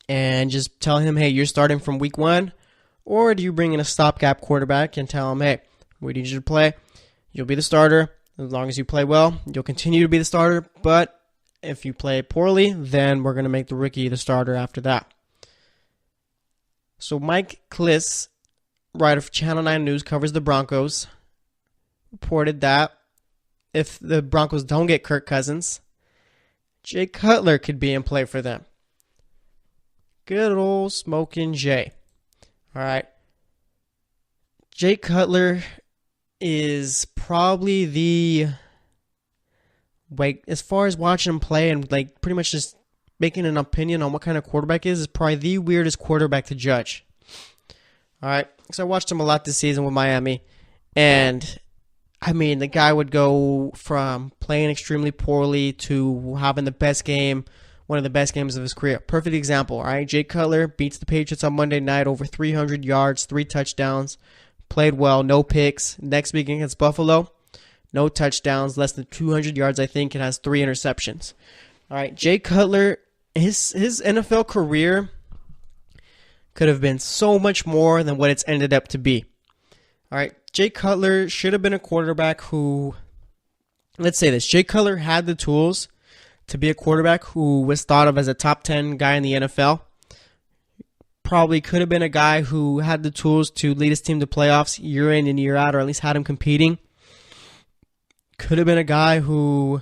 and just tell him, hey, you're starting from week 1? Or do you bring in a stopgap quarterback and tell him, hey, we need you to play. You'll be the starter. As long as you play well, you'll continue to be the starter. But if you play poorly, then we're going to make the rookie the starter after that. So Mike Kliss, writer for Channel 9 News, covers the Broncos, reported that if the Broncos don't get Kirk Cousins, Jay Cutler could be in play for them. Good old smoking Jay. All right. Jay Cutler is probably the, like, as far as watching him play and like pretty much just making an opinion on what kind of quarterback is probably the weirdest quarterback to judge. All right. So I watched him a lot this season with Miami, and I mean, the guy would go from playing extremely poorly to having the best game, one of the best games of his career. Perfect example, all right? Jay Cutler beats the Patriots on Monday night, over 300 yards, 3 touchdowns, played well, no picks. Next week against Buffalo, no touchdowns, less than 200 yards, I think, and has 3 interceptions. All right, Jay Cutler, his NFL career could have been so much more than what it's ended up to be. All right, Jay Cutler should have been a quarterback who, let's say this, Jay Cutler had the tools to be a quarterback who was thought of as a top 10 guy in the NFL. Probably could have been a guy who had the tools to lead his team to playoffs year in and year out, or at least had him competing. Could have been a guy who,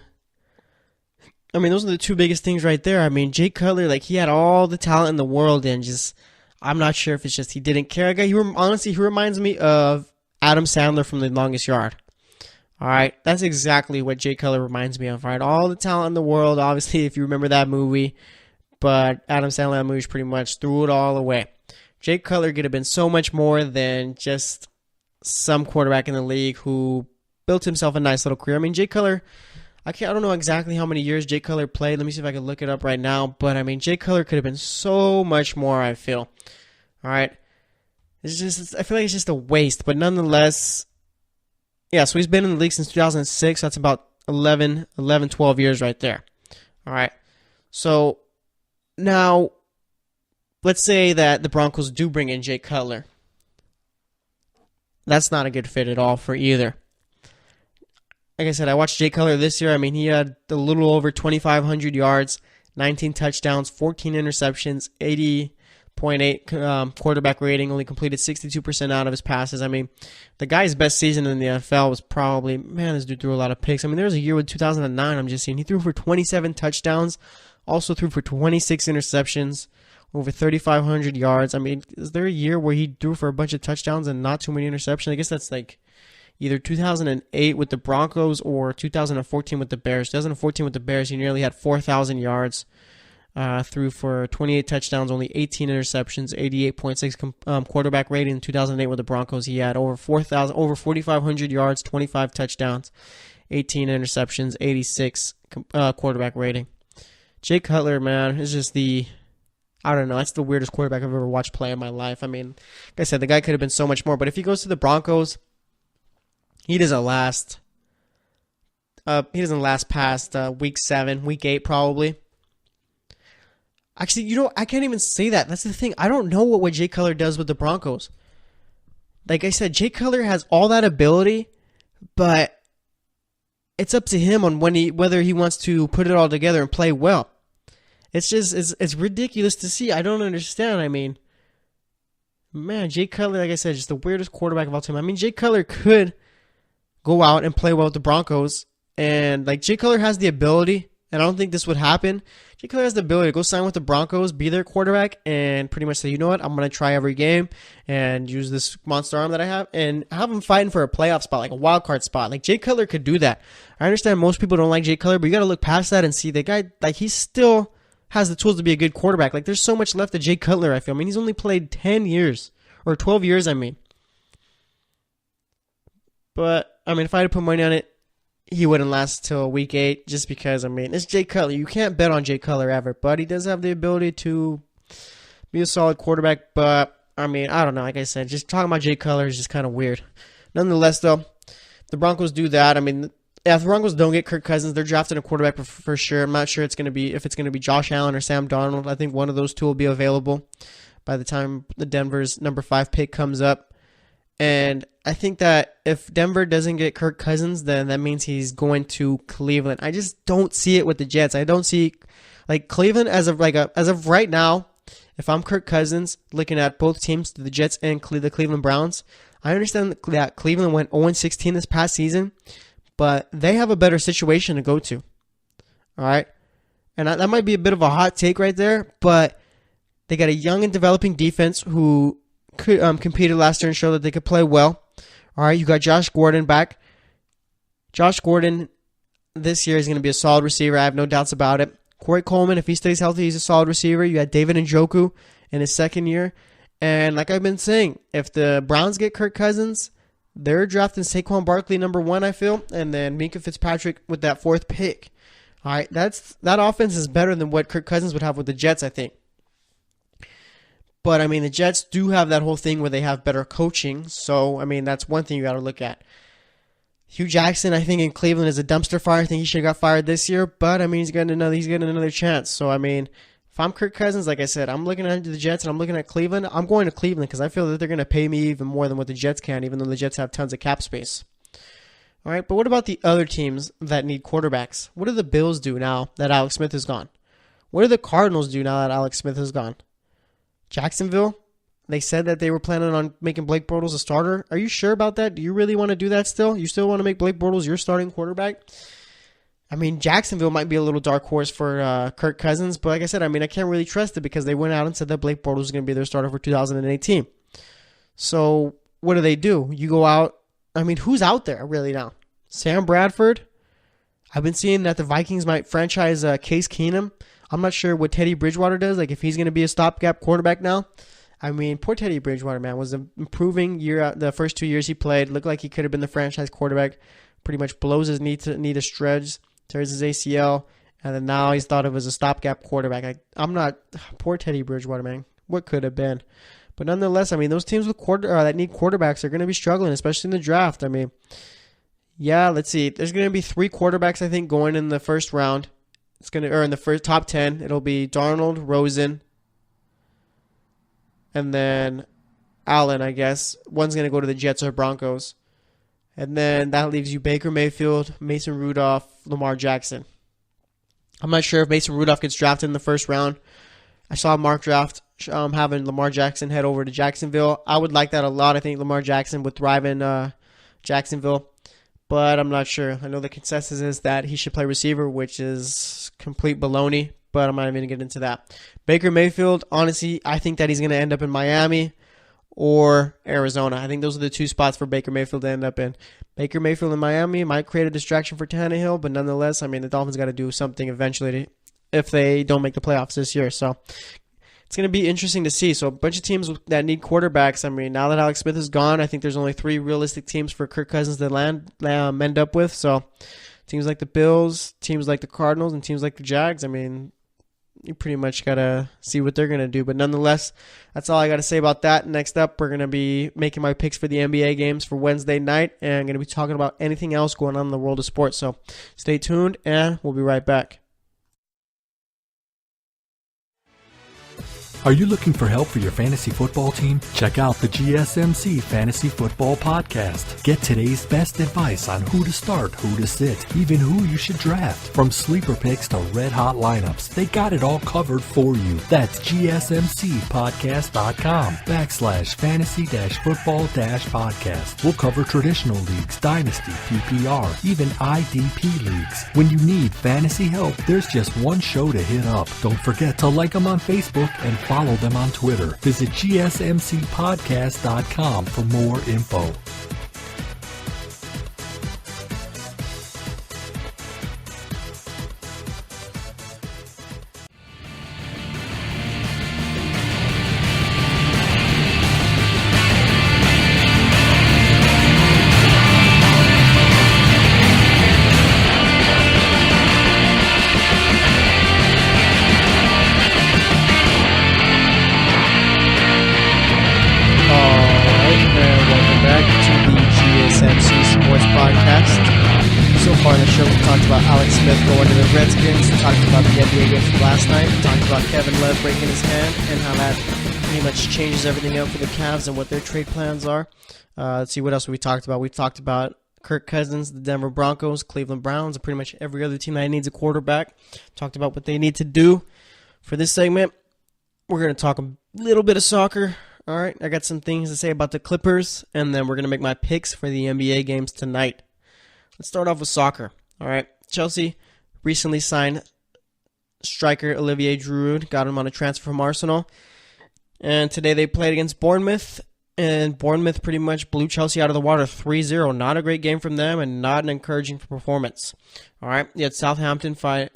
I mean, those are the 2 biggest things right there. I mean, Jay Cutler, like, he had all the talent in the world, and just, I'm not sure if it's just he didn't care. Honestly, he reminds me of Adam Sandler from The Longest Yard. All right, that's exactly what Jay Cutler reminds me of. All right, all the talent in the world, obviously, if you remember that movie, but Adam Sandler, that movie pretty much threw it all away. Jay Cutler could have been so much more than just some quarterback in the league who built himself a nice little career. I mean, Jay Cutler, I don't know exactly how many years Jay Cutler played. Let me see if I can look it up right now. But I mean, Jay Cutler could have been so much more, I feel. All right. I feel like it's just a waste, but nonetheless, yeah, so he's been in the league since 2006. That's about 12 years right there. All right. So now, let's say that the Broncos do bring in Jay Cutler. That's not a good fit at all for either. Like I said, I watched Jay Cutler this year. I mean, he had a little over 2,500 yards, 19 touchdowns, 14 interceptions, 80.8 quarterback rating, only completed 62% out of his passes. I mean, the guy's best season in the NFL was probably, man, this dude threw a lot of picks. I mean, there was a year with 2009, I'm just seeing, he threw for 27 touchdowns, also threw for 26 interceptions, over 3,500 yards. I mean, is there a year where he threw for a bunch of touchdowns and not too many interceptions? I guess that's like either 2008 with the Broncos or 2014 with the Bears. 2014 with the Bears, he nearly had 4,000 yards. Threw for 28 touchdowns, only 18 interceptions, 88.6 quarterback rating. In 2008 with the Broncos, he had over 4,500 yards, 25 touchdowns, 18 interceptions, 86 quarterback rating. Jay Cutler, man, is just I don't know, that's the weirdest quarterback I've ever watched play in my life. I mean, like I said, the guy could have been so much more, but if he goes to the Broncos, he doesn't last past week 7, week 8 probably. Actually, I can't even say that. That's the thing. I don't know what Jay Cutler does with the Broncos. Like I said, Jay Cutler has all that ability, but it's up to him on whether he wants to put it all together and play well. It's just, it's ridiculous to see. I don't understand. I mean, man, Jay Cutler, like I said, just the weirdest quarterback of all time. I mean, Jay Cutler could go out and play well with the Broncos, and like Jay Cutler has the ability, and I don't think this would happen. Jay Cutler has the ability to go sign with the Broncos, be their quarterback, and pretty much say, you know what, I'm going to try every game and use this monster arm that I have and have him fighting for a playoff spot, like a wild card spot. Like, Jay Cutler could do that. I understand most people don't like Jay Cutler, but you got to look past that and see the guy, like, he still has the tools to be a good quarterback. Like, there's so much left of Jay Cutler, I feel. I mean, he's only played 10 years, or 12 years, I mean. But, I mean, if I had to put money on it, he wouldn't last till week 8 just because, I mean, it's Jay Cutler. You can't bet on Jay Cutler ever, but he does have the ability to be a solid quarterback. But, I mean, I don't know. Like I said, just talking about Jay Cutler is just kind of weird. Nonetheless, though, the Broncos do that. I mean, if the Broncos don't get Kirk Cousins, they're drafting a quarterback for sure. I'm not sure if it's going to be Josh Allen or Sam Darnold. I think one of those two will be available by the time the Denver's number 5 pick comes up. And I think that if Denver doesn't get Kirk Cousins, then that means he's going to Cleveland. I just don't see it with the Jets. I don't see, like, Cleveland as of right now. If I'm Kirk Cousins, looking at both teams, the Jets and the Cleveland Browns, I understand that Cleveland went 0-16 this past season, but they have a better situation to go to. All right, and that might be a bit of a hot take right there, but they got a young and developing defense who competed last year and showed that they could play well. All right, you got Josh Gordon back. Josh Gordon this year is going to be a solid receiver. I have no doubts about it. Corey Coleman, if he stays healthy, he's a solid receiver. You got David Njoku in his second year. And like I've been saying, if the Browns get Kirk Cousins, they're drafting Saquon Barkley number 1, I feel, and then Minka Fitzpatrick with that 4th pick. All right, that offense is better than what Kirk Cousins would have with the Jets, I think. But, I mean, the Jets do have that whole thing where they have better coaching. So, I mean, that's one thing you got to look at. Hugh Jackson, I think, in Cleveland is a dumpster fire. I think he should have got fired this year. But, I mean, he's getting another chance. So, I mean, if I'm Kirk Cousins, like I said, I'm looking at the Jets and I'm looking at Cleveland. I'm going to Cleveland because I feel that they're going to pay me even more than what the Jets can, even though the Jets have tons of cap space. All right, but what about the other teams that need quarterbacks? What do the Bills do now that Alex Smith is gone? What do the Cardinals do now that Alex Smith is gone? Jacksonville, they said that they were planning on making Blake Bortles a starter. Are you sure about that? Do you really want to do that still? You still want to make Blake Bortles your starting quarterback? I mean, Jacksonville might be a little dark horse for Kirk Cousins, but like I said, I mean, I can't really trust it because they went out and said that Blake Bortles was going to be their starter for 2018. So what do? You go out. I mean, who's out there really now? Sam Bradford. I've been seeing that the Vikings might franchise Case Keenum. I'm not sure what Teddy Bridgewater does, like if he's going to be a stopgap quarterback now. I mean, poor Teddy Bridgewater, man, was improving the first 2 years he played. Looked like he could have been the franchise quarterback. Pretty much blows his knee to shreds, tears his ACL, and then now he's thought of as a stopgap quarterback. Poor Teddy Bridgewater, man. What could have been? But nonetheless, I mean, those teams with that need quarterbacks are going to be struggling, especially in the draft. I mean, yeah, let's see. There's going to be 3 quarterbacks, I think, going in the first round. In the first top 10, it'll be Darnold, Rosen, and then Allen, I guess. One's going to go to the Jets or Broncos. And then that leaves you Baker Mayfield, Mason Rudolph, Lamar Jackson. I'm not sure if Mason Rudolph gets drafted in the first round. I saw a mock draft having Lamar Jackson head over to Jacksonville. I would like that a lot. I think Lamar Jackson would thrive in Jacksonville. But I'm not sure. I know the consensus is that he should play receiver, which is complete baloney, but I'm not even going to get into that. Baker Mayfield, honestly, I think that he's going to end up in Miami or Arizona. I think those are the 2 spots for Baker Mayfield to end up in. Baker Mayfield in Miami might create a distraction for Tannehill, but nonetheless, I mean, the Dolphins got to do something eventually if they don't make the playoffs this year. So it's going to be interesting to see. So a bunch of teams that need quarterbacks. I mean, now that Alex Smith is gone, I think there's only 3 realistic teams for Kirk Cousins to end up with. So teams like the Bills, teams like the Cardinals, and teams like the Jags, I mean, you pretty much got to see what they're going to do. But nonetheless, that's all I got to say about that. Next up, we're going to be making my picks for the NBA games for Wednesday night, and I'm going to be talking about anything else going on in the world of sports. So stay tuned, and we'll be right back. Are you looking for help for your fantasy football team? Check out the GSMC Fantasy Football Podcast. Get today's best advice on who to start, who to sit, even who you should draft. From sleeper picks to red hot lineups, they got it all covered for you. That's gsmcpodcast.com/fantasy-football-podcast. We'll cover traditional leagues, dynasty, PPR, even IDP leagues. When you need fantasy help, there's just one show to hit up. Don't forget to like them on Facebook and follow them on Twitter. Visit gsmcpodcast.com for more info. Alex Smith going to the Redskins. We talked about the NBA games from last night. We talked about Kevin Love breaking his hand and how that pretty much changes everything up for the Cavs and what their trade plans are. Let's see what else we talked about. We talked about Kirk Cousins, the Denver Broncos, Cleveland Browns, and pretty much every other team that needs a quarterback. Talked about what they need to do. For this segment, we're going to talk a little bit of soccer. All right, I got some things to say about the Clippers, and then we're going to make my picks for the NBA games tonight. Let's start off with soccer. All right, Chelsea recently signed striker Olivier Giroud, got him on a transfer from Arsenal. And today they played against Bournemouth, and Bournemouth pretty much blew Chelsea out of the water 3-0. Not a great game from them and not an encouraging performance. All right, you had Southampton playing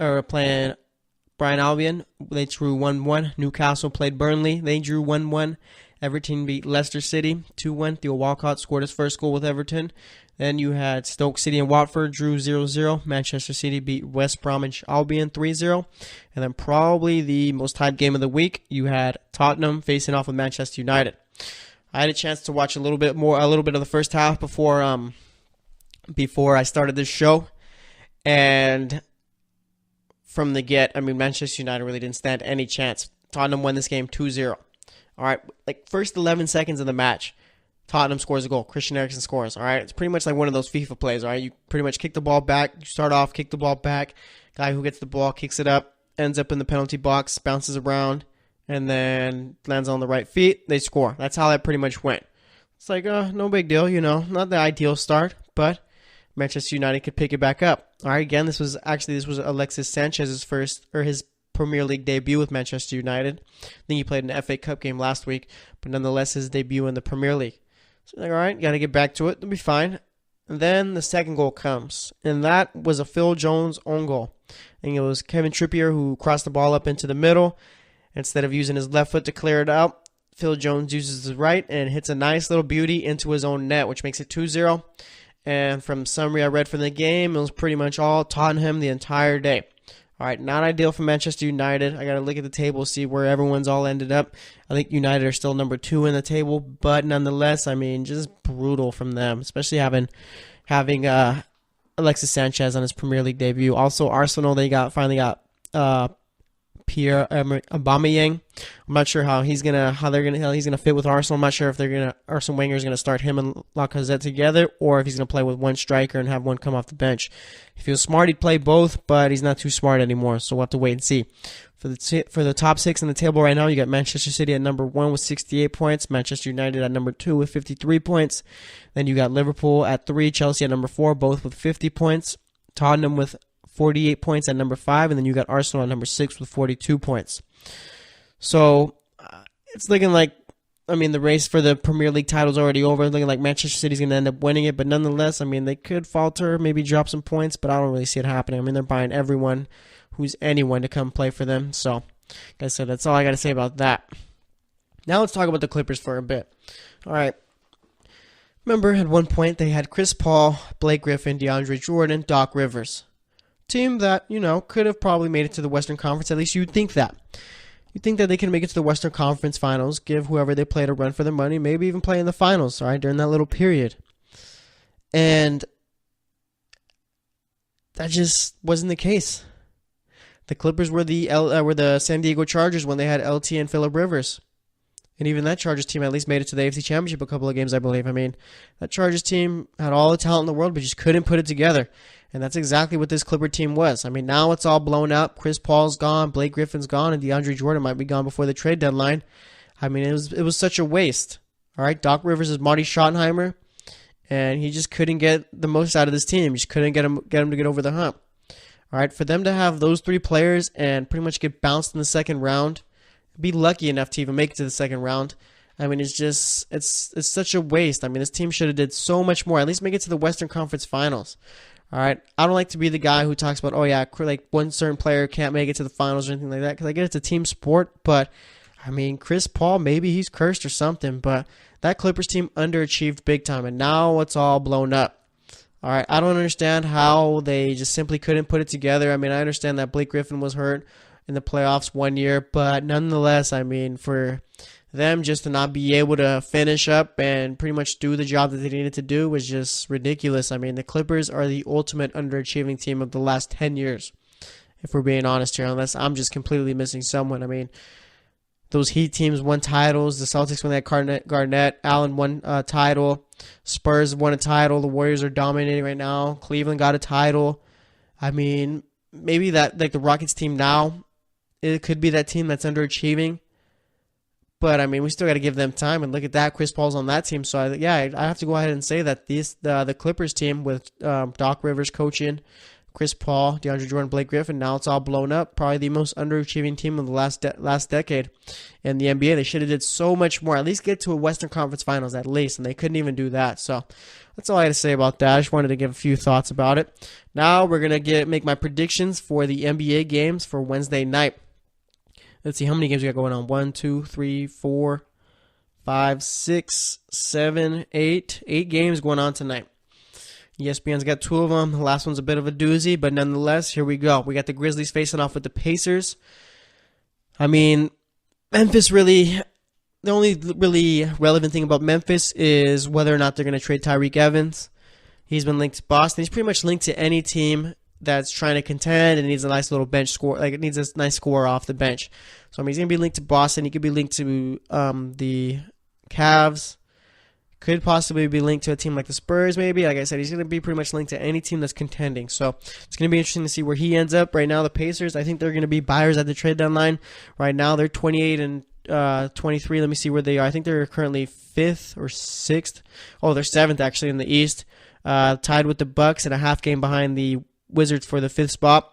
Brighton Albion. They drew 1-1. Newcastle played Burnley. They drew 1-1. Everton beat Leicester City 2-1. Theo Walcott scored his first goal with Everton. Then you had Stoke City and Watford drew 0-0. Manchester City beat West Bromwich Albion 3-0. And then probably the most hyped game of the week, you had Tottenham facing off with Manchester United. I had a chance to watch a little bit of the first half before I started this show. And from the get, Manchester United really didn't stand any chance. Tottenham won this game 2-0. All right, first 11 seconds of the match, Tottenham scores a goal. Christian Eriksen scores. All right, it's pretty much like one of those FIFA plays. All right, you pretty much kick the ball back. You start off, kick the ball back. Guy who gets the ball kicks it up, ends up in the penalty box, bounces around, and then lands on the right feet. They score. That's how that pretty much went. It's no big deal, not the ideal start, but Manchester United could pick it back up. All right, again, this was Alexis Sanchez's his Premier League debut with Manchester United. I think he played an FA Cup game last week, but nonetheless his debut in the Premier League. So all right, got to get back to it. It'll be fine. And then the second goal comes, and that was a Phil Jones own goal. I think it was Kevin Trippier who crossed the ball up into the middle. Instead of using his left foot to clear it out, Phil Jones uses his right and hits a nice little beauty into his own net, which makes it 2-0. And from summary I read from the game, it was pretty much all Tottenham the entire day. All right, not ideal for Manchester United. I got to look at the table, see where everyone's all ended up. I think United are still number 2 in the table, but nonetheless, just brutal from them, especially having Alexis Sanchez on his Premier League debut. Also, Arsenal, they finally got Pierre-Emerick Aubameyang. I'm not sure how he's gonna fit with Arsenal. I'm not sure if Arsene Wenger is gonna start him and Lacazette together, or if he's gonna play with one striker and have one come off the bench. If he was smart, he'd play both, but he's not too smart anymore. So we'll have to wait and see. For the top 6 in the table right now, you got Manchester City at number 1 with 68 points, Manchester United at number 2 with 53 points. Then you got Liverpool at 3, Chelsea at number 4, both with 50 points. Tottenham with 48 points at number 5, and then you got Arsenal at number 6 with 42 points. So it's looking like, the race for the Premier League title is already over. It's looking like Manchester City's going to end up winning it, but nonetheless, they could falter, maybe drop some points, but I don't really see it happening. They're buying everyone who's anyone to come play for them. So, like I said, that's all I got to say about that. Now let's talk about the Clippers for a bit. All right. Remember, at one point, they had Chris Paul, Blake Griffin, DeAndre Jordan, Doc Rivers. Team that, could have probably made it to the Western Conference. At least you'd think that. You'd think that they can make it to the Western Conference Finals, give whoever they played a run for their money, maybe even play in the finals, all right, during that little period. And that just wasn't the case. The Clippers were the San Diego Chargers when they had LT and Phillip Rivers. And even that Chargers team at least made it to the AFC Championship a couple of games, I believe. I mean, that Chargers team had all the talent in the world, but just couldn't put it together. And that's exactly what this Clipper team was. I mean, now it's all blown up. Chris Paul's gone, Blake Griffin's gone, and DeAndre Jordan might be gone before the trade deadline. I mean, it was such a waste. All right, Doc Rivers is Marty Schottenheimer, and he just couldn't get the most out of this team. He just couldn't get him to get over the hump. All right, for them to have those three players and pretty much get bounced in the second round, be lucky enough to even make it to the second round. I mean, it's such a waste. I mean, this team should have did so much more. At least make it to the Western Conference Finals. All right, I don't like to be the guy who talks about, oh yeah, like one certain player can't make it to the finals or anything like that, because I get it's a team sport. But I mean, Chris Paul, maybe he's cursed or something, but that Clippers team underachieved big time, and now it's all blown up. All right, I don't understand how they just simply couldn't put it together. I mean, I understand that Blake Griffin was hurt in the playoffs one year, but nonetheless, I mean, for them just to not be able to finish up and pretty much do the job that they needed to do was just ridiculous. I mean, the Clippers are the ultimate underachieving team of the last 10 years, if we're being honest here, unless I'm just completely missing someone. I mean, those Heat teams won titles. The Celtics won that Garnett. Allen won a title. Spurs won a title. The Warriors are dominating right now. Cleveland got a title. I mean, maybe that, like the Rockets team now, it could be that team that's underachieving. But, I mean, we still got to give them time. And look at that. Chris Paul's on that team. So, I have to go ahead and say that the Clippers team with Doc Rivers coaching, Chris Paul, DeAndre Jordan, Blake Griffin, now it's all blown up. Probably the most underachieving team of the last decade in the NBA. They should have did so much more. At least get to a Western Conference Finals at least. And they couldn't even do that. So, that's all I had to say about that. I just wanted to give a few thoughts about it. Now, we're going to make my predictions for the NBA games for Wednesday night. Let's see how many games we got going on. 1, 2, 3, 4, 5, 6, 7, 8. 8 games going on tonight. ESPN's got 2 of them. The last one's a bit of a doozy, but nonetheless, here we go. We got the Grizzlies facing off with the Pacers. I mean, Memphis really, the only really relevant thing about Memphis is whether or not they're going to trade Tyreke Evans. He's been linked to Boston. He's pretty much linked to any team that's trying to contend and needs a nice little bench score. Like, it needs a nice score off the bench. So, I mean, he's going to be linked to Boston. He could be linked to the Cavs. Could possibly be linked to a team like the Spurs, maybe. Like I said, he's going to be pretty much linked to any team that's contending. So, it's going to be interesting to see where he ends up. Right now, the Pacers, I think they're going to be buyers at the trade deadline. Right now, they're 28 and 23. Let me see where they are. I think they're currently 5th or 6th. Oh, they're 7th, actually, in the East. Tied with the Bucks and a half game behind the Wizards for the 5th spot.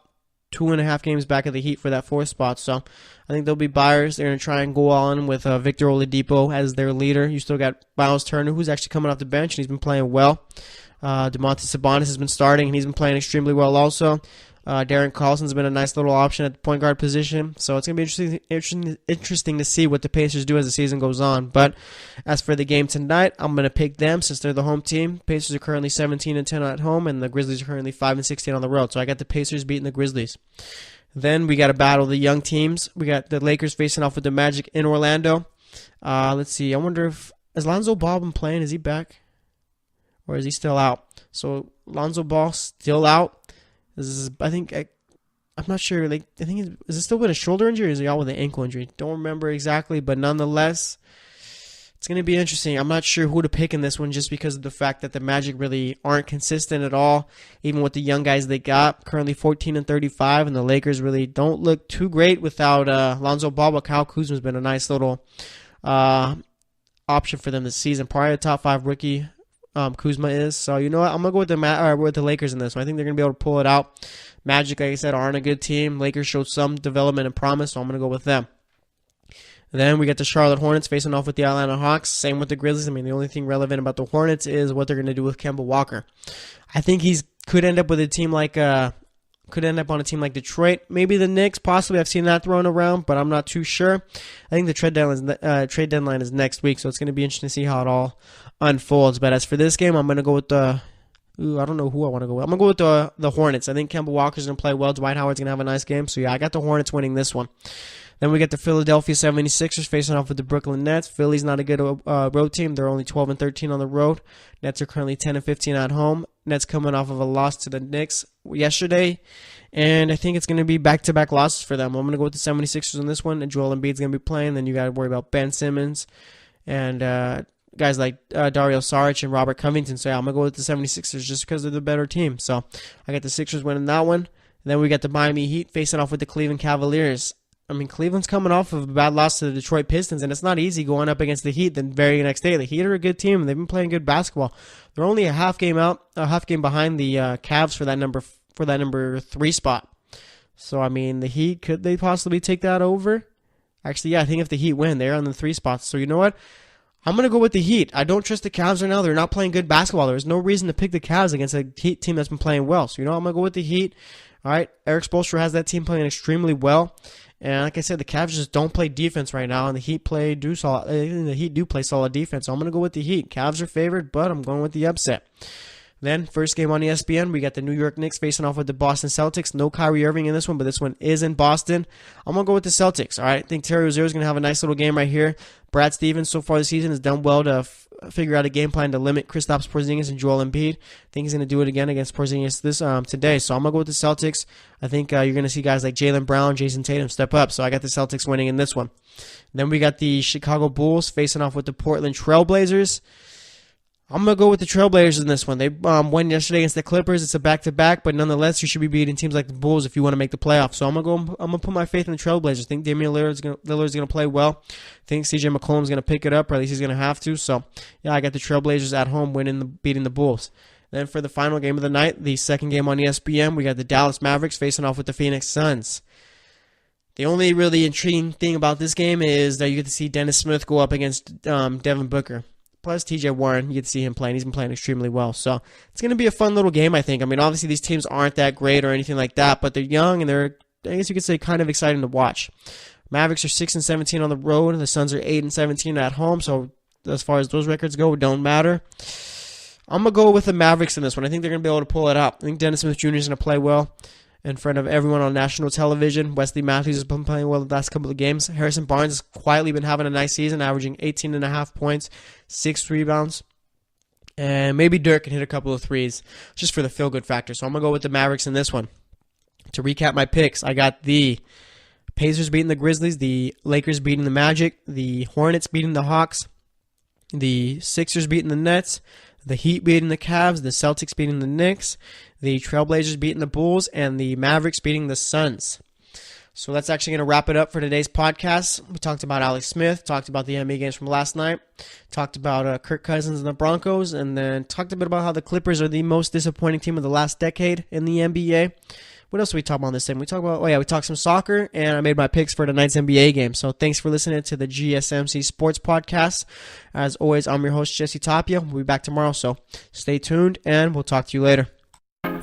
2.5 games back of the Heat for that 4th spot. So I think they'll be buyers. They're going to try and go on with Victor Oladipo as their leader. You still got Miles Turner, who's actually coming off the bench, and he's been playing well. Domantas Sabonis has been starting, and he's been playing extremely well also. Darren Carlson's been a nice little option at the point guard position. So it's going to be interesting to see what the Pacers do as the season goes on. But as for the game tonight, I'm going to pick them since they're the home team. Pacers are currently 17-10 at home, and the Grizzlies are currently 5-16 on the road. So I got the Pacers beating the Grizzlies. Then we got to battle the young teams. We got the Lakers facing off with the Magic in Orlando. Let's see. I wonder if is Lonzo Ball been playing? Is he back? Or is he still out? So Lonzo Ball still out. I'm not sure. Like, I think is it still with a shoulder injury or is he out with an ankle injury? Don't remember exactly, but nonetheless, it's going to be interesting. I'm not sure who to pick in this one just because of the fact that the Magic really aren't consistent at all, even with the young guys they got. Currently 14-35, and the Lakers really don't look too great without Lonzo Ball, but Kyle Kuzma's been a nice little option for them this season. Probably a top 5 rookie. Kuzma is. So, you know what? I'm going to go with the Lakers in this one. I think they're going to be able to pull it out. Magic, like I said, aren't a good team. Lakers showed some development and promise, so I'm going to go with them. Then we get the Charlotte Hornets facing off with the Atlanta Hawks. Same with the Grizzlies. I mean, the only thing relevant about the Hornets is what they're going to do with Kemba Walker. I think could end up with a team like could end up on a team like Detroit. Maybe the Knicks, possibly. I've seen that thrown around, but I'm not too sure. I think the trade deadline is next week, so it's going to be interesting to see how it all unfolds. But as for this game, I'm going to go with I don't know who I want to go with. I'm going to go with the Hornets. I think Kemba Walker's going to play well. Dwight Howard's going to have a nice game. So, yeah, I got the Hornets winning this one. Then we get the Philadelphia 76ers facing off with the Brooklyn Nets. Philly's not a good road team. They're only 12-13 on the road. Nets are currently 10-15 at home. Nets coming off of a loss to the Knicks yesterday. And I think it's going to be back-to-back losses for them. I'm going to go with the 76ers on this one, and Joel Embiid's going to be playing. Then you got to worry about Ben Simmons and guys like Dario Saric and Robert Covington. So, yeah, I'm going to go with the 76ers just because they're the better team. So, I got the Sixers winning that one. And then we got the Miami Heat facing off with the Cleveland Cavaliers. I mean, Cleveland's coming off of a bad loss to the Detroit Pistons, and it's not easy going up against the Heat the very next day. The Heat are a good team, and they've been playing good basketball. They're only a half game behind the Cavs for that number 3 spot. So, I mean, the Heat, could they possibly take that over? Actually, yeah, I think if the Heat win, they're on the 3 spots. So, you know what? I'm going to go with the Heat. I don't trust the Cavs right now. They're not playing good basketball. There's no reason to pick the Cavs against a Heat team that's been playing well. So, you know, I'm going to go with the Heat. All right, Eric Spoelstra has that team playing extremely well. And like I said, the Cavs just don't play defense right now, and the Heat do play solid defense. So I'm going to go with the Heat. Cavs are favored, but I'm going with the upset. Then, first game on ESPN, we got the New York Knicks facing off with the Boston Celtics. No Kyrie Irving in this one, but this one is in Boston. I'm going to go with the Celtics, all right? I think Terry Rozier is going to have a nice little game right here. Brad Stevens, so far this season, has done well to figure out a game plan to limit Kristaps Porzingis and Joel Embiid. I think he's going to do it again against Porzingis today. So I'm going to go with the Celtics. I think you're going to see guys like Jaylen Brown, Jason Tatum step up. So I got the Celtics winning in this one. Then we got the Chicago Bulls facing off with the Portland Trail Blazers. I'm going to go with the Trailblazers in this one. They won yesterday against the Clippers. It's a back-to-back, but nonetheless, you should be beating teams like the Bulls if you want to make the playoffs. So I'm going to put my faith in the Trailblazers. I think Damian Lillard's going to play well. I think CJ McCollum's going to pick it up, or at least he's going to have to. So, yeah, I got the Trailblazers at home beating the Bulls. Then for the final game of the night, the second game on ESPN, we got the Dallas Mavericks facing off with the Phoenix Suns. The only really intriguing thing about this game is that you get to see Dennis Smith go up against Devin Booker. Plus TJ Warren, you get to see him playing. He's been playing extremely well. So it's going to be a fun little game, I think. I mean, obviously these teams aren't that great or anything like that, but they're young and they're, I guess you could say, kind of exciting to watch. Mavericks are 6-17 on the road. The Suns are 8-17 at home. So as far as those records go, it don't matter. I'm going to go with the Mavericks in this one. I think they're going to be able to pull it out. I think Dennis Smith Jr. is going to play well in front of everyone on national television. Wesley Matthews has been playing well the last couple of games. Harrison Barnes has quietly been having a nice season, averaging 18.5 points, 6 rebounds. And maybe Dirk can hit a couple of threes just for the feel-good factor. So I'm going to go with the Mavericks in this one. To recap my picks, I got the Pacers beating the Grizzlies, the Lakers beating the Magic, the Hornets beating the Hawks, the Sixers beating the Nets, the Heat beating the Cavs, the Celtics beating the Knicks, the Trailblazers beating the Bulls, and the Mavericks beating the Suns. So that's actually going to wrap it up for today's podcast. We talked about Alex Smith, talked about the NBA games from last night, talked about Kirk Cousins and the Broncos, and then talked a bit about how the Clippers are the most disappointing team of the last decade in the NBA. What else did we talk about on this thing? We talked some soccer, and I made my picks for tonight's NBA game. So thanks for listening to the GSMC Sports Podcast. As always, I'm your host, Jesse Tapia. We'll be back tomorrow, so stay tuned, and we'll talk to you later.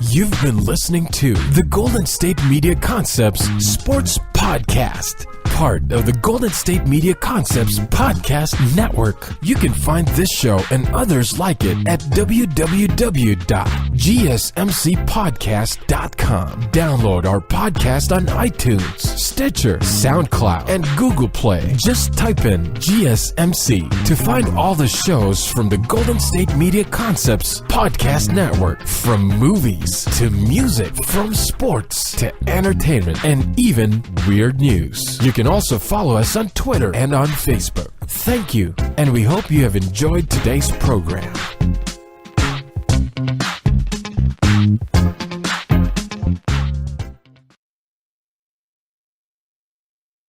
You've been listening to the Golden State Media Concepts Sports Podcast, part of the Golden State Media Concepts Podcast Network. You can find this show and others like it at www.gsmcpodcast.com. Download our podcast on iTunes, Stitcher, SoundCloud, and Google Play. Just type in GSMC to find all the shows from the Golden State Media Concepts Podcast Network, from movies to music, from sports to entertainment, and even weird news. You can also follow us on Twitter and on Facebook. Thank you, and we hope you have enjoyed today's program.